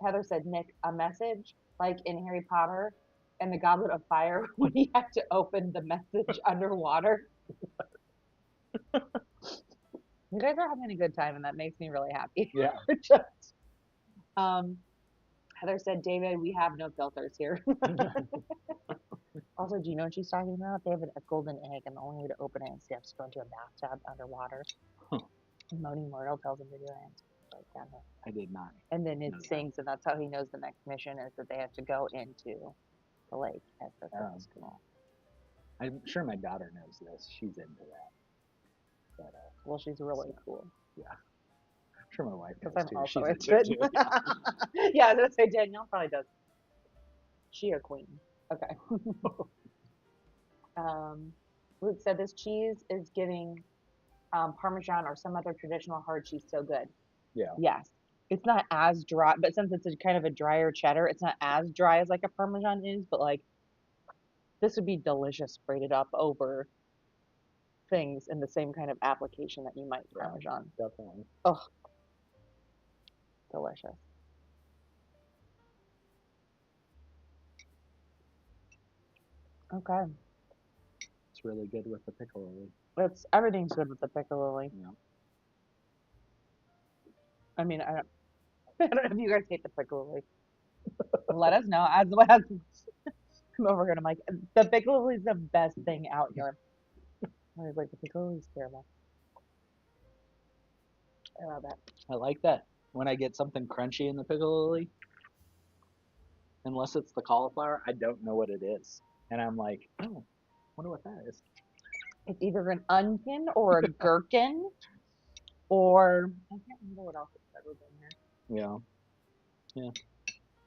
Heather said, Nick, a message like in Harry Potter and the Goblet of Fire when he had to open the message underwater. You guys are having a good time, and that makes me really happy. Yeah. um, Heather said, David, we have no filters here. Also, do you know what she's talking about? They have a golden egg, and the only way to open it is you have to go into a bathtub underwater. Huh. Moni Mortal tells him to do it. Like down here. I did not. And then it know that. sings, and that's how he knows the next mission is that they have to go into the lake at the school. I'm sure my daughter knows this. She's into that. But, well, she's really cool. Yeah. I'm sure my wife knows I'm too. also She's into it. too. Yeah. Yeah, I was gonna say Danielle probably does. She a queen. Okay. Luke said this cheese is giving Parmesan or some other traditional hard cheese so good. Yeah. Yes. It's not as dry, but since it's a kind of a drier cheddar, it's not as dry as like a Parmesan is, but like this would be delicious braided up over things in the same kind of application that you might Parmesan. Definitely. Oh, delicious. Okay. It's really good with the piccalilli. Everything's good with the piccalilli. Yeah. I mean, I don't know if you guys hate the piccalilli. Let us know. As come over here and I'm like, the piccalilli is the best thing out here. I was like, the piccalilli is terrible. I love it. I like that. When I get something crunchy in the piccalilli, unless it's the cauliflower, I don't know what it is. And I'm like, oh, wonder what that is. It's either an onion or a gherkin, or I can't remember what else it said was in here. Yeah. Yeah.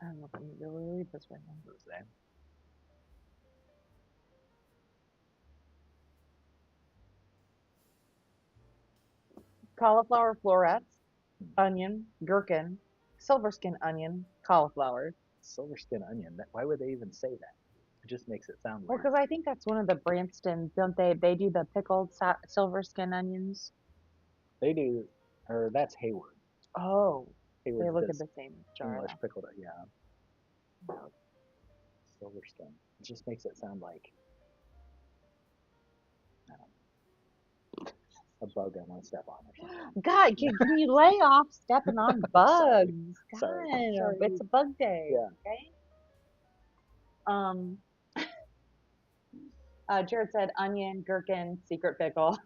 I don't know if I need to really read this right now. Cauliflower florets, onion, gherkin, silver skin onion, cauliflower. Silver skin onion. Why would they even say that? It just makes it sound Well, weird. because I think that's one of the Branston, don't they? They do the pickled silver skin onions. They do, or that's Hayward. Oh, Hayward they look at the same jar. English pickled, yeah. Silver skin. It just makes it sound like a bug I want to step on or something. God, can you lay off stepping on bugs? Sorry. God, it's a bug day. Yeah. Okay. Jared said onion, gherkin, secret pickle.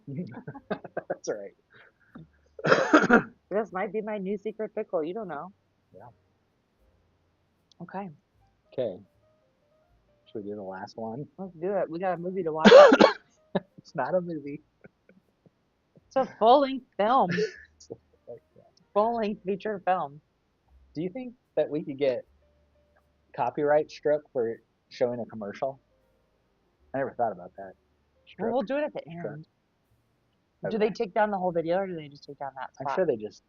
That's right. This might be my new secret pickle. You don't know. Yeah. Okay. Okay. Should we do the last one? Let's do it. We got a movie to watch. It's not a movie. It's a full-length film. Full-length feature film. Do you think that we could get copyright struck for showing a commercial? I never thought about that. Well, we'll do it at the end. Okay. Do they take down the whole video, or do they just take down that spot? I'm sure they just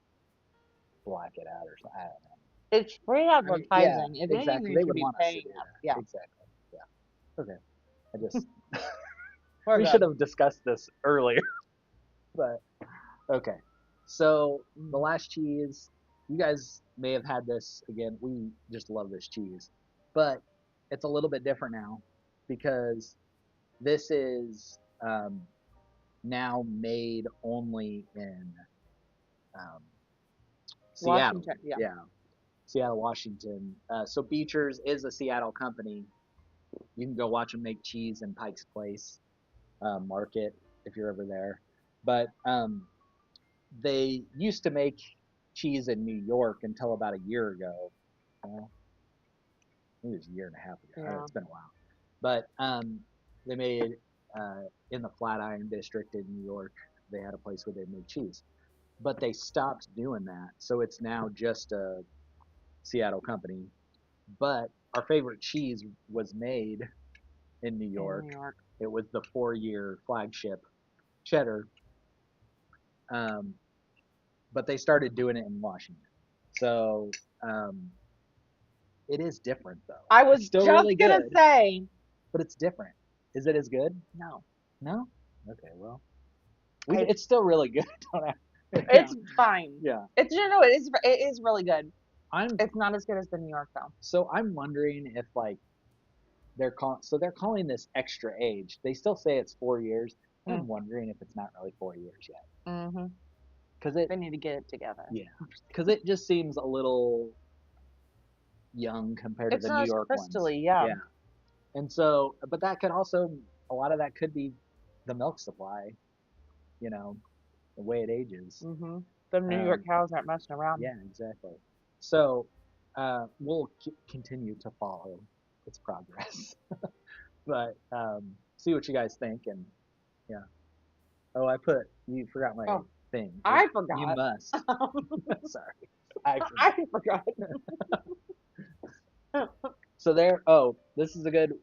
black it out or something. I don't know. It's free advertising. Yeah, if exactly. They would be want paying us to do that. Yeah. Exactly. Yeah. Okay. I just we should have discussed this earlier. But okay. So the last cheese, you guys may have had this again. We just love this cheese, but it's a little bit different now because this is now made only in Seattle. Washington, yeah. Seattle, Washington. So Beecher's is a Seattle company. You can go watch them make cheese in Pike's Place Market if you're ever there. But they used to make cheese in New York until about a year ago. Maybe it was a year and a half ago. Yeah. It's been a while. But they made in the Flatiron District in New York. They had a place where they made cheese. But they stopped doing that. So it's now just a Seattle company. But our favorite cheese was made in New York. It was the 4-year flagship Cheddar. But they started doing it in Washington. So it is different, though. I was still just really gonna good, say, but it's different. Is it as good? No. No? Okay, well. I- It's still really good. Don't I? Yeah. It's fine. Yeah. It's no, it is really good. I'm It's not as good as the New York though. so I'm wondering if like they're calling this extra age. They still say it's 4 years. I'm wondering if it's not really 4 years yet. Mm-hmm. Because They need to get it together. yeah, because it just seems a little young compared to It's the not New as York ones. crystally, yeah. Yeah. And so, but that could also, a lot of that could be the milk supply, you know, the way it ages. Mm-hmm. The New York cows aren't messing around. Yeah, exactly. So, we'll continue to follow its progress, but see what you guys think. And yeah. Oh, you forgot my thing. I You forgot. must. Sorry. I I forgot. So this is a good,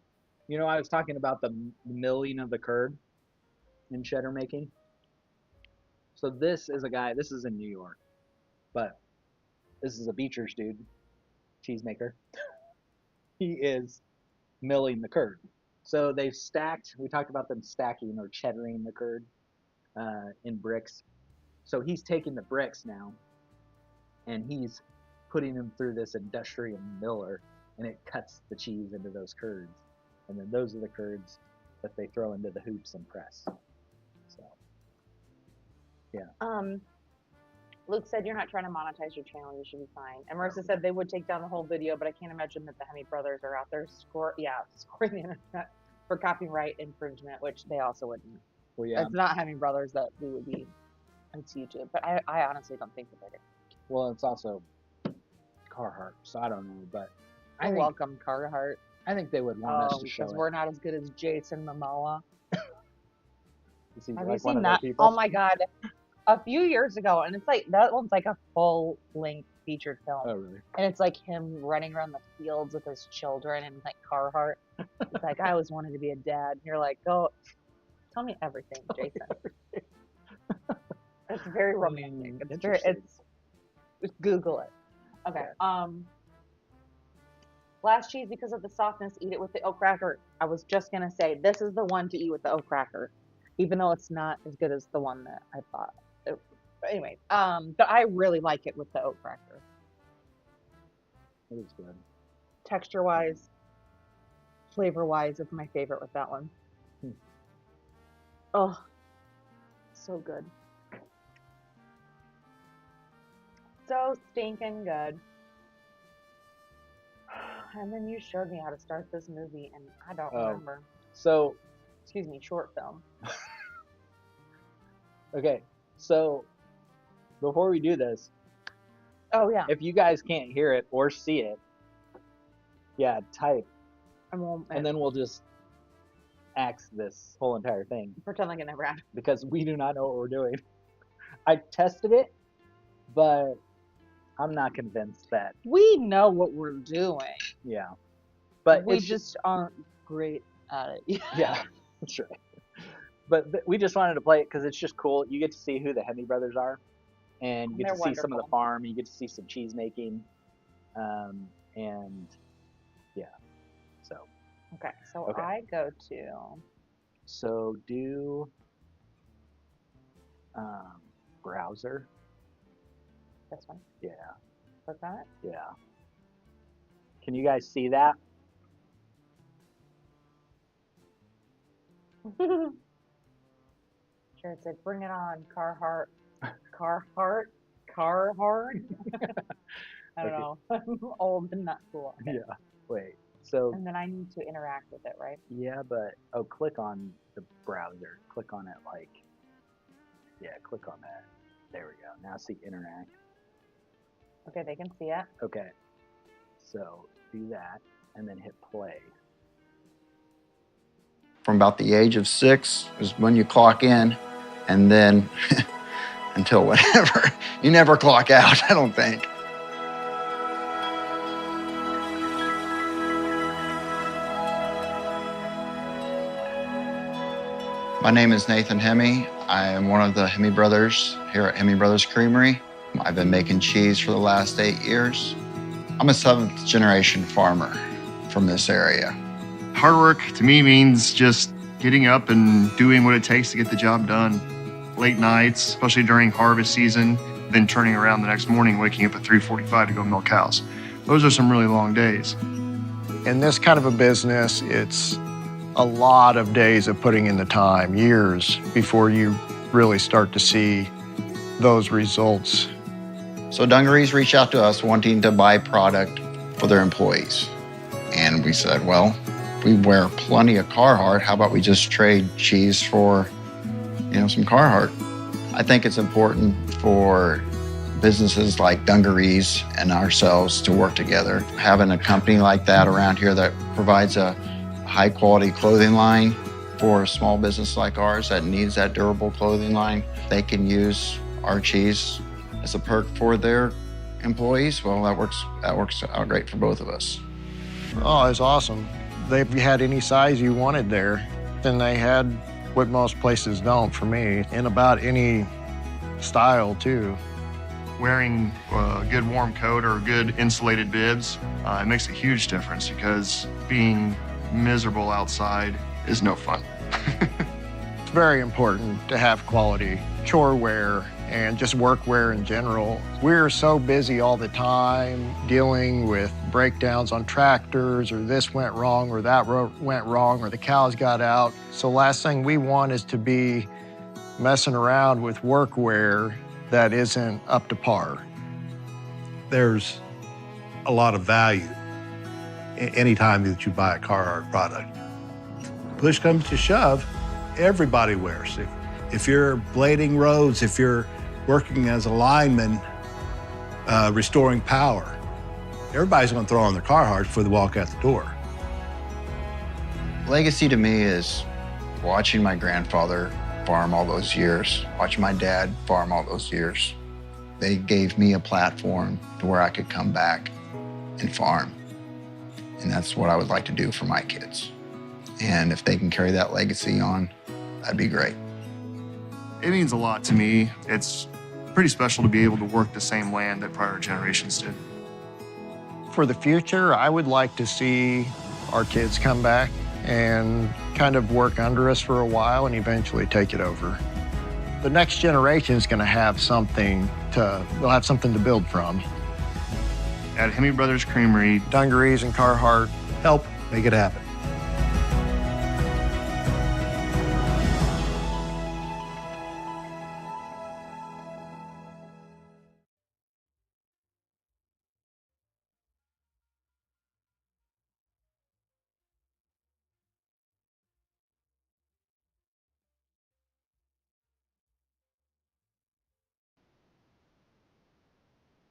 I was talking about the milling of the curd in cheddar making. So this is in New York, but this is a Beecher's dude, cheesemaker. He is milling the curd. So we talked about them stacking or cheddaring the curd in bricks. So he's taking the bricks now and he's putting them through this industrial miller, and it cuts the cheese into those curds. And then those are the curds that they throw into the hoops and press. So, yeah. Luke said you're not trying to monetize your channel. You should be fine. And Marissa said they would take down the whole video, but I can't imagine that the Hemi brothers are out there scoring the internet for copyright infringement, which they also wouldn't. Well, yeah. It's not Hemi brothers that we would be. It's YouTube, but I honestly don't think that they do. Well, it's also Carhartt, so I don't know, but I welcome Carhartt. I think they would want us to show because it. we're not as good as Jason Momoa. Have you seen that? Oh my God. A few years ago, and it's like, that one's like a full-length featured film. Oh, really? And it's like him running around the fields with his children and like Carhartt. It's like, I always wanted to be a dad. And you're like, go, tell me everything, Jason. It's very romantic. Just Google it. Okay. Yeah. Last cheese because of the softness, eat it with the oat cracker. I was just gonna say, this is the one to eat with the oat cracker, even though it's not as good as the one that I thought. But anyway, but I really like it with the oat cracker. It is good. Texture-wise, flavor-wise, it's my favorite with that one. Oh, so good. So stinking good. And then you showed me how to start this movie, and I don't remember. So, excuse me, short film. Okay, so before we do this, if you guys can't hear it or see it, type, and then we'll just axe this whole entire thing. Pretend like it never happened. Because we do not know what we're doing. I tested it, but I'm not convinced that we know what we're doing. Yeah, but we just aren't great at it. Yeah, that's right. But we just wanted to play it because it's just cool. You get to see who the Hemi brothers are, and you get to see some of the farm. You get to see some cheese making, and yeah. So. Okay, so I go to. So do browser. This one? Yeah. Click on it? Yeah. Can you guys see that? Sure, it said, bring it on, Carhartt. I don't know. I'm old and not cool. Okay. Yeah. Wait. So. And then I need to interact with it, right? Yeah, but click on the browser. Click on it click on that. There we go. Now see interact. Okay, they can see it. Okay. So do that and then hit play. From about the age of 6 is when you clock in, and then until whatever. You never clock out, I don't think. My name is Nathan Hemi. I am one of the Hemi brothers here at Hemi Brothers Creamery. I've been making cheese for the last 8 years. I'm a 7th generation farmer from this area. Hard work to me means just getting up and doing what it takes to get the job done. Late nights, especially during harvest season, then turning around the next morning, waking up at 3:45 to go milk cows. Those are some really long days. In this kind of a business, it's a lot of days of putting in the time, years, before you really start to see those results. So Dungarees reached out to us wanting to buy product for their employees. And we said, well, we wear plenty of Carhartt. How about we just trade cheese for, some Carhartt? I think it's important for businesses like Dungarees and ourselves to work together. Having a company like that around here that provides a high quality clothing line for a small business like ours that needs that durable clothing line, they can use our cheese as a perk for their employees. Well, that works out great for both of us. Oh, it's awesome. They had any size you wanted there, and they had what most places don't for me, in about any style too. Wearing a good warm coat or good insulated bibs, it makes a huge difference because being miserable outside is no fun. It's very important to have quality chore wear and just work wear in general. We're so busy all the time dealing with breakdowns on tractors, or this went wrong, or that went wrong, or the cows got out. So last thing we want is to be messing around with work wear that isn't up to par. There's a lot of value anytime that you buy a Carhartt product. Push comes to shove, everybody wears. If you're blading roads, if you're working as a lineman, restoring power, everybody's gonna throw on their Carhartt before they walk out the door. Legacy to me is watching my grandfather farm all those years, watching my dad farm all those years. They gave me a platform to where I could come back and farm. And that's what I would like to do for my kids. And if they can carry that legacy on, that'd be great. It means a lot to me. It's pretty special to be able to work the same land that prior generations did. For the future, I would like to see our kids come back and kind of work under us for a while and eventually take it over. The next generation is going to have something they'll have something to build from. At Hemi Brothers Creamery, Dungarees and Carhartt Help make it happen.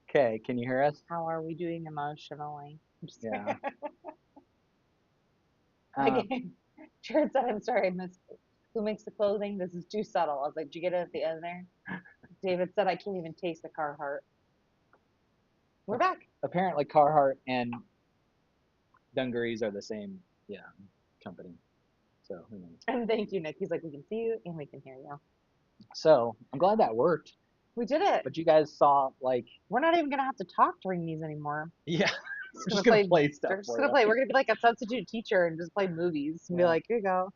Okay, can you hear us? How are we doing emotionally? I'm just Yeah. Okay. Jared said, I'm sorry, I missed who makes the clothing? This is too subtle. I was like, did you get it at the end there? David said, I can't even taste the Carhartt. We're back. Apparently Carhartt and Dungarees are the same, company. So who knows? And thank you, Nick. He's like, we can see you and we can hear you. So I'm glad that worked. We did it. But you guys saw We're not even gonna have to talk during these anymore. yeah, We're we're just gonna play stuff. We're just for gonna you. play. We're gonna be like a substitute teacher and just play movies and be Yeah. like, here you go.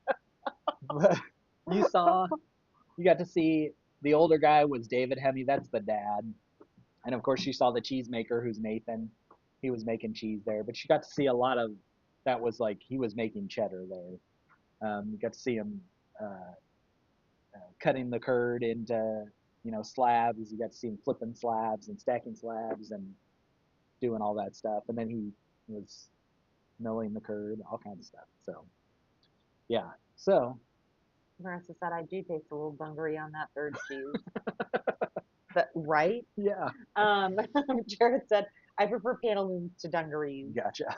You got to see the older guy was David Hemi, that's the dad. And of course you saw the cheesemaker who's Nathan. He was making cheese there, but you got to see a lot of that was he was making cheddar there. You got to see him cutting the curd into slabs. You got to see him flipping slabs and stacking slabs and doing all that stuff. And then he was milling the curd, all kinds of stuff. So yeah. So Marissa said, I do taste a little dungaree on that third cheese. Right? yeah. Jared said, I prefer pantaloons to dungarees. Gotcha.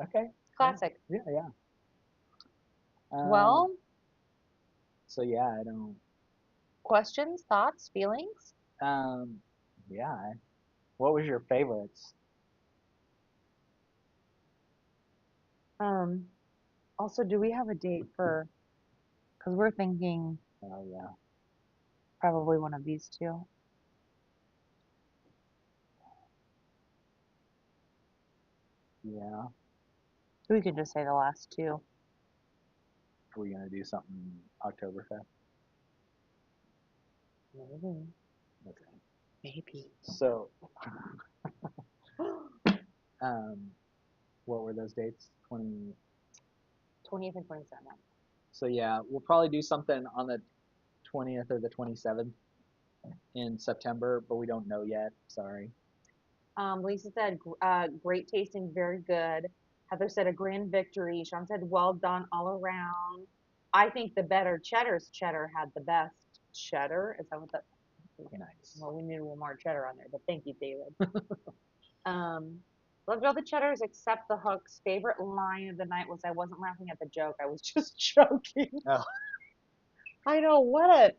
Okay. Classic. Yeah. Well, So yeah, I don't. questions, thoughts, feelings? Yeah. What was your favorites? Also, do we have a date for? Because we're thinking Oh yeah. probably one of these two. Yeah. We could just say the last two. Are we gonna do something Oktoberfest? Maybe. Okay. Maybe. So, what were those dates? 20th and 27th. So yeah, we'll probably do something on the 20th or the 27th in September, but we don't know yet. Sorry. Lisa said, great tasting, very good. Heather said, a grand victory. Sean said, well done all around. I think the better cheddars cheddar had the best cheddar. Is that what that? Okay. Nice. Well, we need a little more cheddar on there, but thank you, David. Loved all the cheddars except the hooks. Favorite line of the night was, I wasn't laughing at the joke. I was just joking. Oh. I know, what a.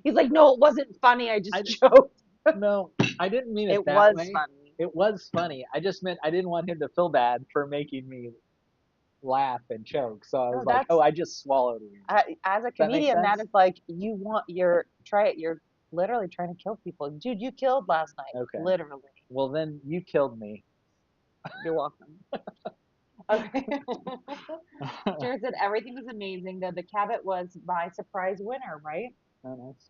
He's like, no, it wasn't funny. I just joked. No, I didn't mean it It that was way. funny. It was funny. I just meant I didn't want him to feel bad for making me laugh and choke. So I No, was like, that's oh, I just swallowed it. as a Does that make comedian, that sense? is like you're literally trying to kill people. Dude, you killed last night. Okay. Literally. Well, then you killed me. You're welcome. Okay. Jared said everything was amazing, though the Cabot was my surprise winner, right? Oh, nice.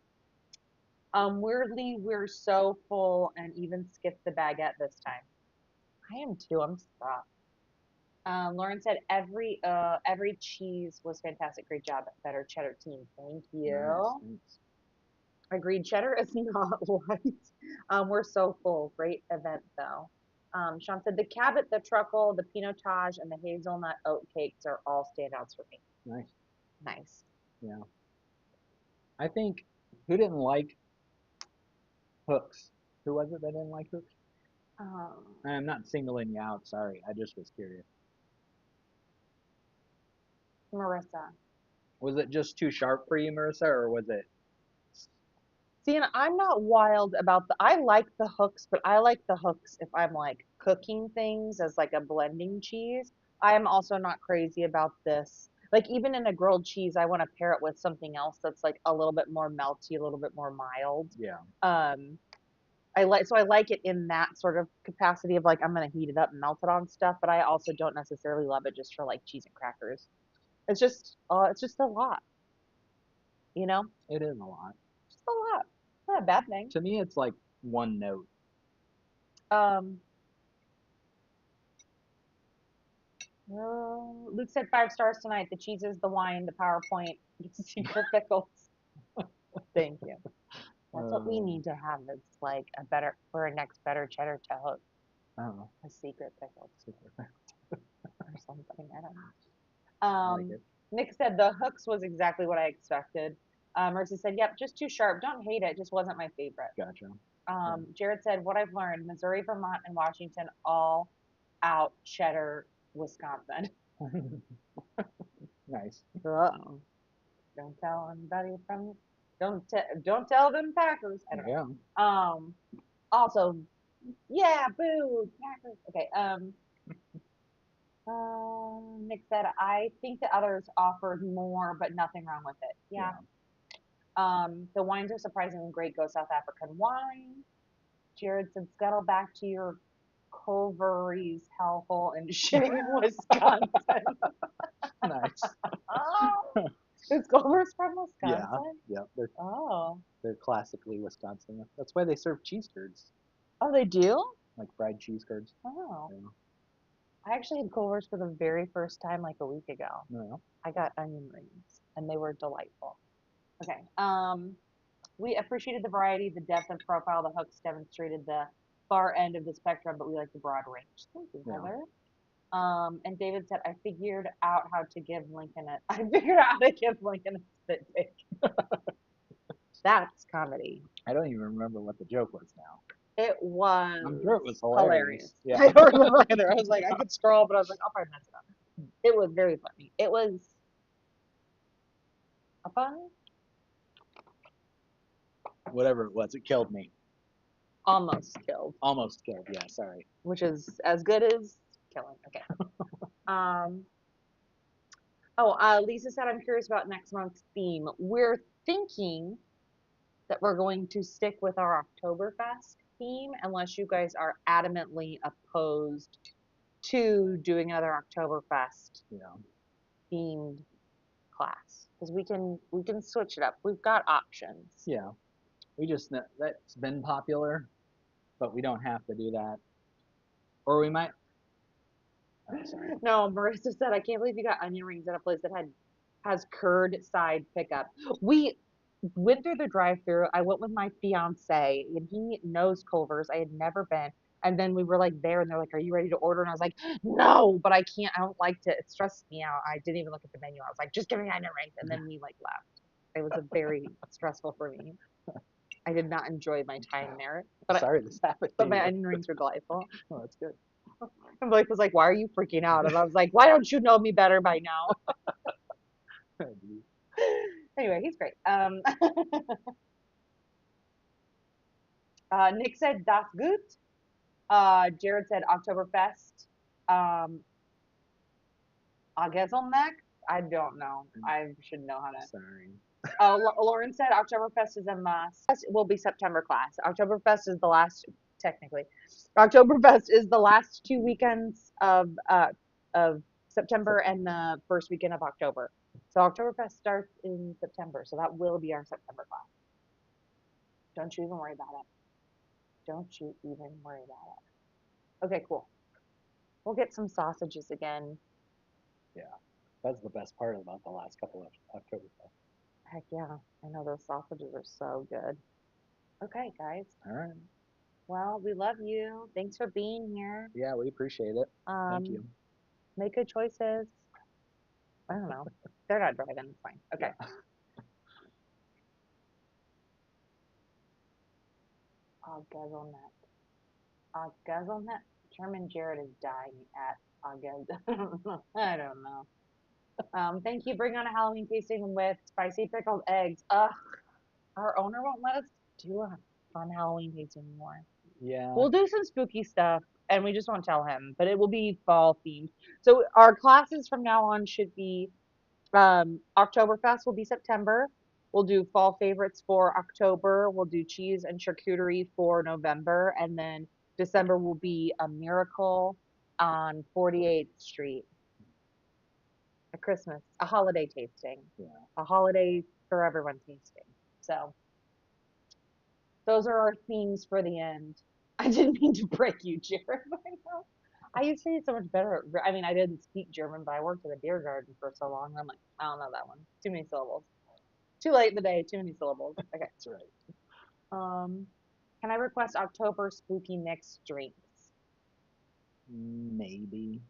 Weirdly, we're so full and even skipped the baguette this time. I am too. I'm stuffed. Lauren said every cheese was fantastic. Great job, better cheddar team. Thank you. Nice. Thanks. Agreed. Cheddar is not light. We're so full. Great event though. Sean said the Cabot, the truffle, the pinotage, and the hazelnut oat cakes are all standouts for me. Nice. Nice. Yeah. I think who didn't like hooks? Who was it that didn't like hooks? I'm not singling you out. Sorry. I just was curious. Marissa. Was it just too sharp for you, Marissa, or was it? See, and I'm not wild about I like the hooks, but I like the hooks if I'm like cooking things as like a blending cheese. I am also not crazy about this. Like even in a grilled cheese, I want to pair it with something else that's like a little bit more melty, a little bit more mild. Yeah. I like it in that sort of capacity of like I'm gonna heat it up and melt it on stuff, but I also don't necessarily love it just for like cheese and crackers. It's just a lot, you know? It is a lot. Just a lot. Not a bad thing. To me, it's like one note. Luke said 5 stars tonight. The cheeses, the wine, the PowerPoint, the secret pickles. Thank you. That's what we need to have. It's like a better for a next better cheddar to hook. Oh. A secret pickle. Or something. I don't know. I like it. Nick said the hooks was exactly what I expected. Mercy said, yep, just too sharp. Don't hate it. Just wasn't my favorite. Gotcha. Jared said, what I've learned, Missouri, Vermont, and Washington all out cheddar, Wisconsin. Nice. Uh-oh. Don't tell anybody don't tell them Packers. I don't know. Yeah. Also, yeah, boo, Packers. Okay. Nick said, I think the others offered more, but nothing wrong with it. Yeah. The wines are surprisingly great. Go South African wine. Jared said, scuttle back to your Culver's hellhole in shitty Wisconsin. Nice. Oh, is Culver's from Yeah. Wisconsin? Yeah. Oh. They're classically Wisconsin. That's why they serve cheese curds, Oh, they do? like fried cheese curds. Oh. Yeah. I actually had Culver's for the very first time like a week ago. No. I got onion rings and they were delightful. Okay. We appreciated the variety, the depth and profile. The hooks demonstrated the far end of the spectrum, but we like the broad range. Thank you, Yeah. Heather. And David said, I figured out how to give Lincoln a spit take. That's comedy. I don't even remember what the joke was now. It was I'm sure it was hilarious. Yeah. I don't remember either. I was like, I could scroll, but I was like, I'll probably mess it up. It was very funny. It was a fun, Whatever it was, it killed me. almost killed, Almost killed. Yeah. Sorry. which is as good as killing. Okay. Lisa said, I'm curious about next month's theme. We're thinking that we're going to stick with our Oktoberfest theme, unless you guys are adamantly opposed to doing another Oktoberfest Yeah. themed class because we can switch it up. We've got options. Yeah, we just know that's been popular, but we don't have to do that. Or we might. Oh, sorry. No, Marissa said, I can't believe you got onion rings at a place that has curbside pickup. We went through the drive-through. I went with my fiance, and he knows Culver's. I had never been. And then we were like there, and they're like, "Are you ready to order?" And I was like, "No, but I can't. I don't like to. It stresses me out." I didn't even look at the menu. I was like, "Just give me onion rings," and then we like left. It was a very stressful for me. I did not enjoy my time there, Sorry this happened to but my you. onion rings were delightful. Oh, that's good. And Blake was like, "Why are you freaking out?" And I was like, "Why don't you know me better by now?" Anyway, he's great. Nick said das gut. Jared said Oktoberfest. Agezelneck. I don't know. I should know how to. Sorry. Lauren said Oktoberfest is a must. It will be September class. Oktoberfest is the last, technically. Oktoberfest is the last 2 weekends of September and the first weekend of October. So Oktoberfest starts in September. So that will be our September class. Don't you even worry about it. Don't you even worry about it. Okay, cool. We'll get some sausages again. Yeah, that's the best part about the last couple of Oktoberfest. Heck yeah. I know those sausages are so good. Okay, guys. All right. Well, we love you. Thanks for being here. Yeah, we appreciate it. Thank you. Make good choices. I don't know. They're not driving. It's fine. Okay. Yeah. Agezelnet. Agezelnet. Chairman Jared is dying at Agez. I don't know. Thank you. Bring on a Halloween tasting with spicy pickled eggs. Ugh. Our owner won't let us do a fun Halloween tasting anymore. Yeah. We'll do some spooky stuff and we just won't tell him, but it will be fall themed. So our classes from now on should be Oktoberfest will be September. We'll do fall favorites for October. We'll do cheese and charcuterie for November. And then December will be a miracle on 48th Street. A Christmas, a holiday tasting. Yeah. A holiday for everyone tasting. So those are our themes for the end. I didn't mean to break you, Jared. I know. I used to be so much better. I mean, I didn't speak German, but I worked at a beer garden for so long. I'm like, I don't know that one. Too many syllables. Too late in the day. Too many syllables. Okay. That's right. Can I request October spooky mixed drinks? Maybe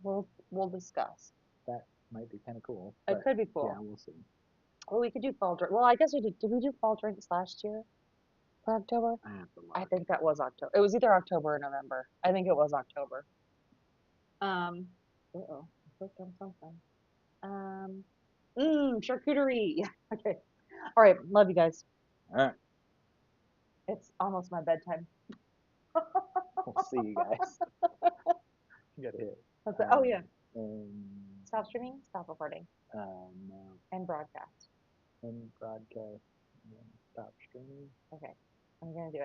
We'll discuss. that might be kind of cool. It but could be cool. Yeah, we'll see. Well, we could do fall drink. Well, I guess we did. Did we do fall drinks last year for October? I have to look. I think that was October. It was either October or November. I think it was October. Uh-oh, I clicked on something. Charcuterie. Yeah, okay. All right, love you guys. All right. It's almost my bedtime. We'll see you guys. You gotta hit. That's it. Oh yeah. And, Stop streaming, stop recording, no. and broadcast. And broadcast. And stop streaming. Okay, I'm gonna do it.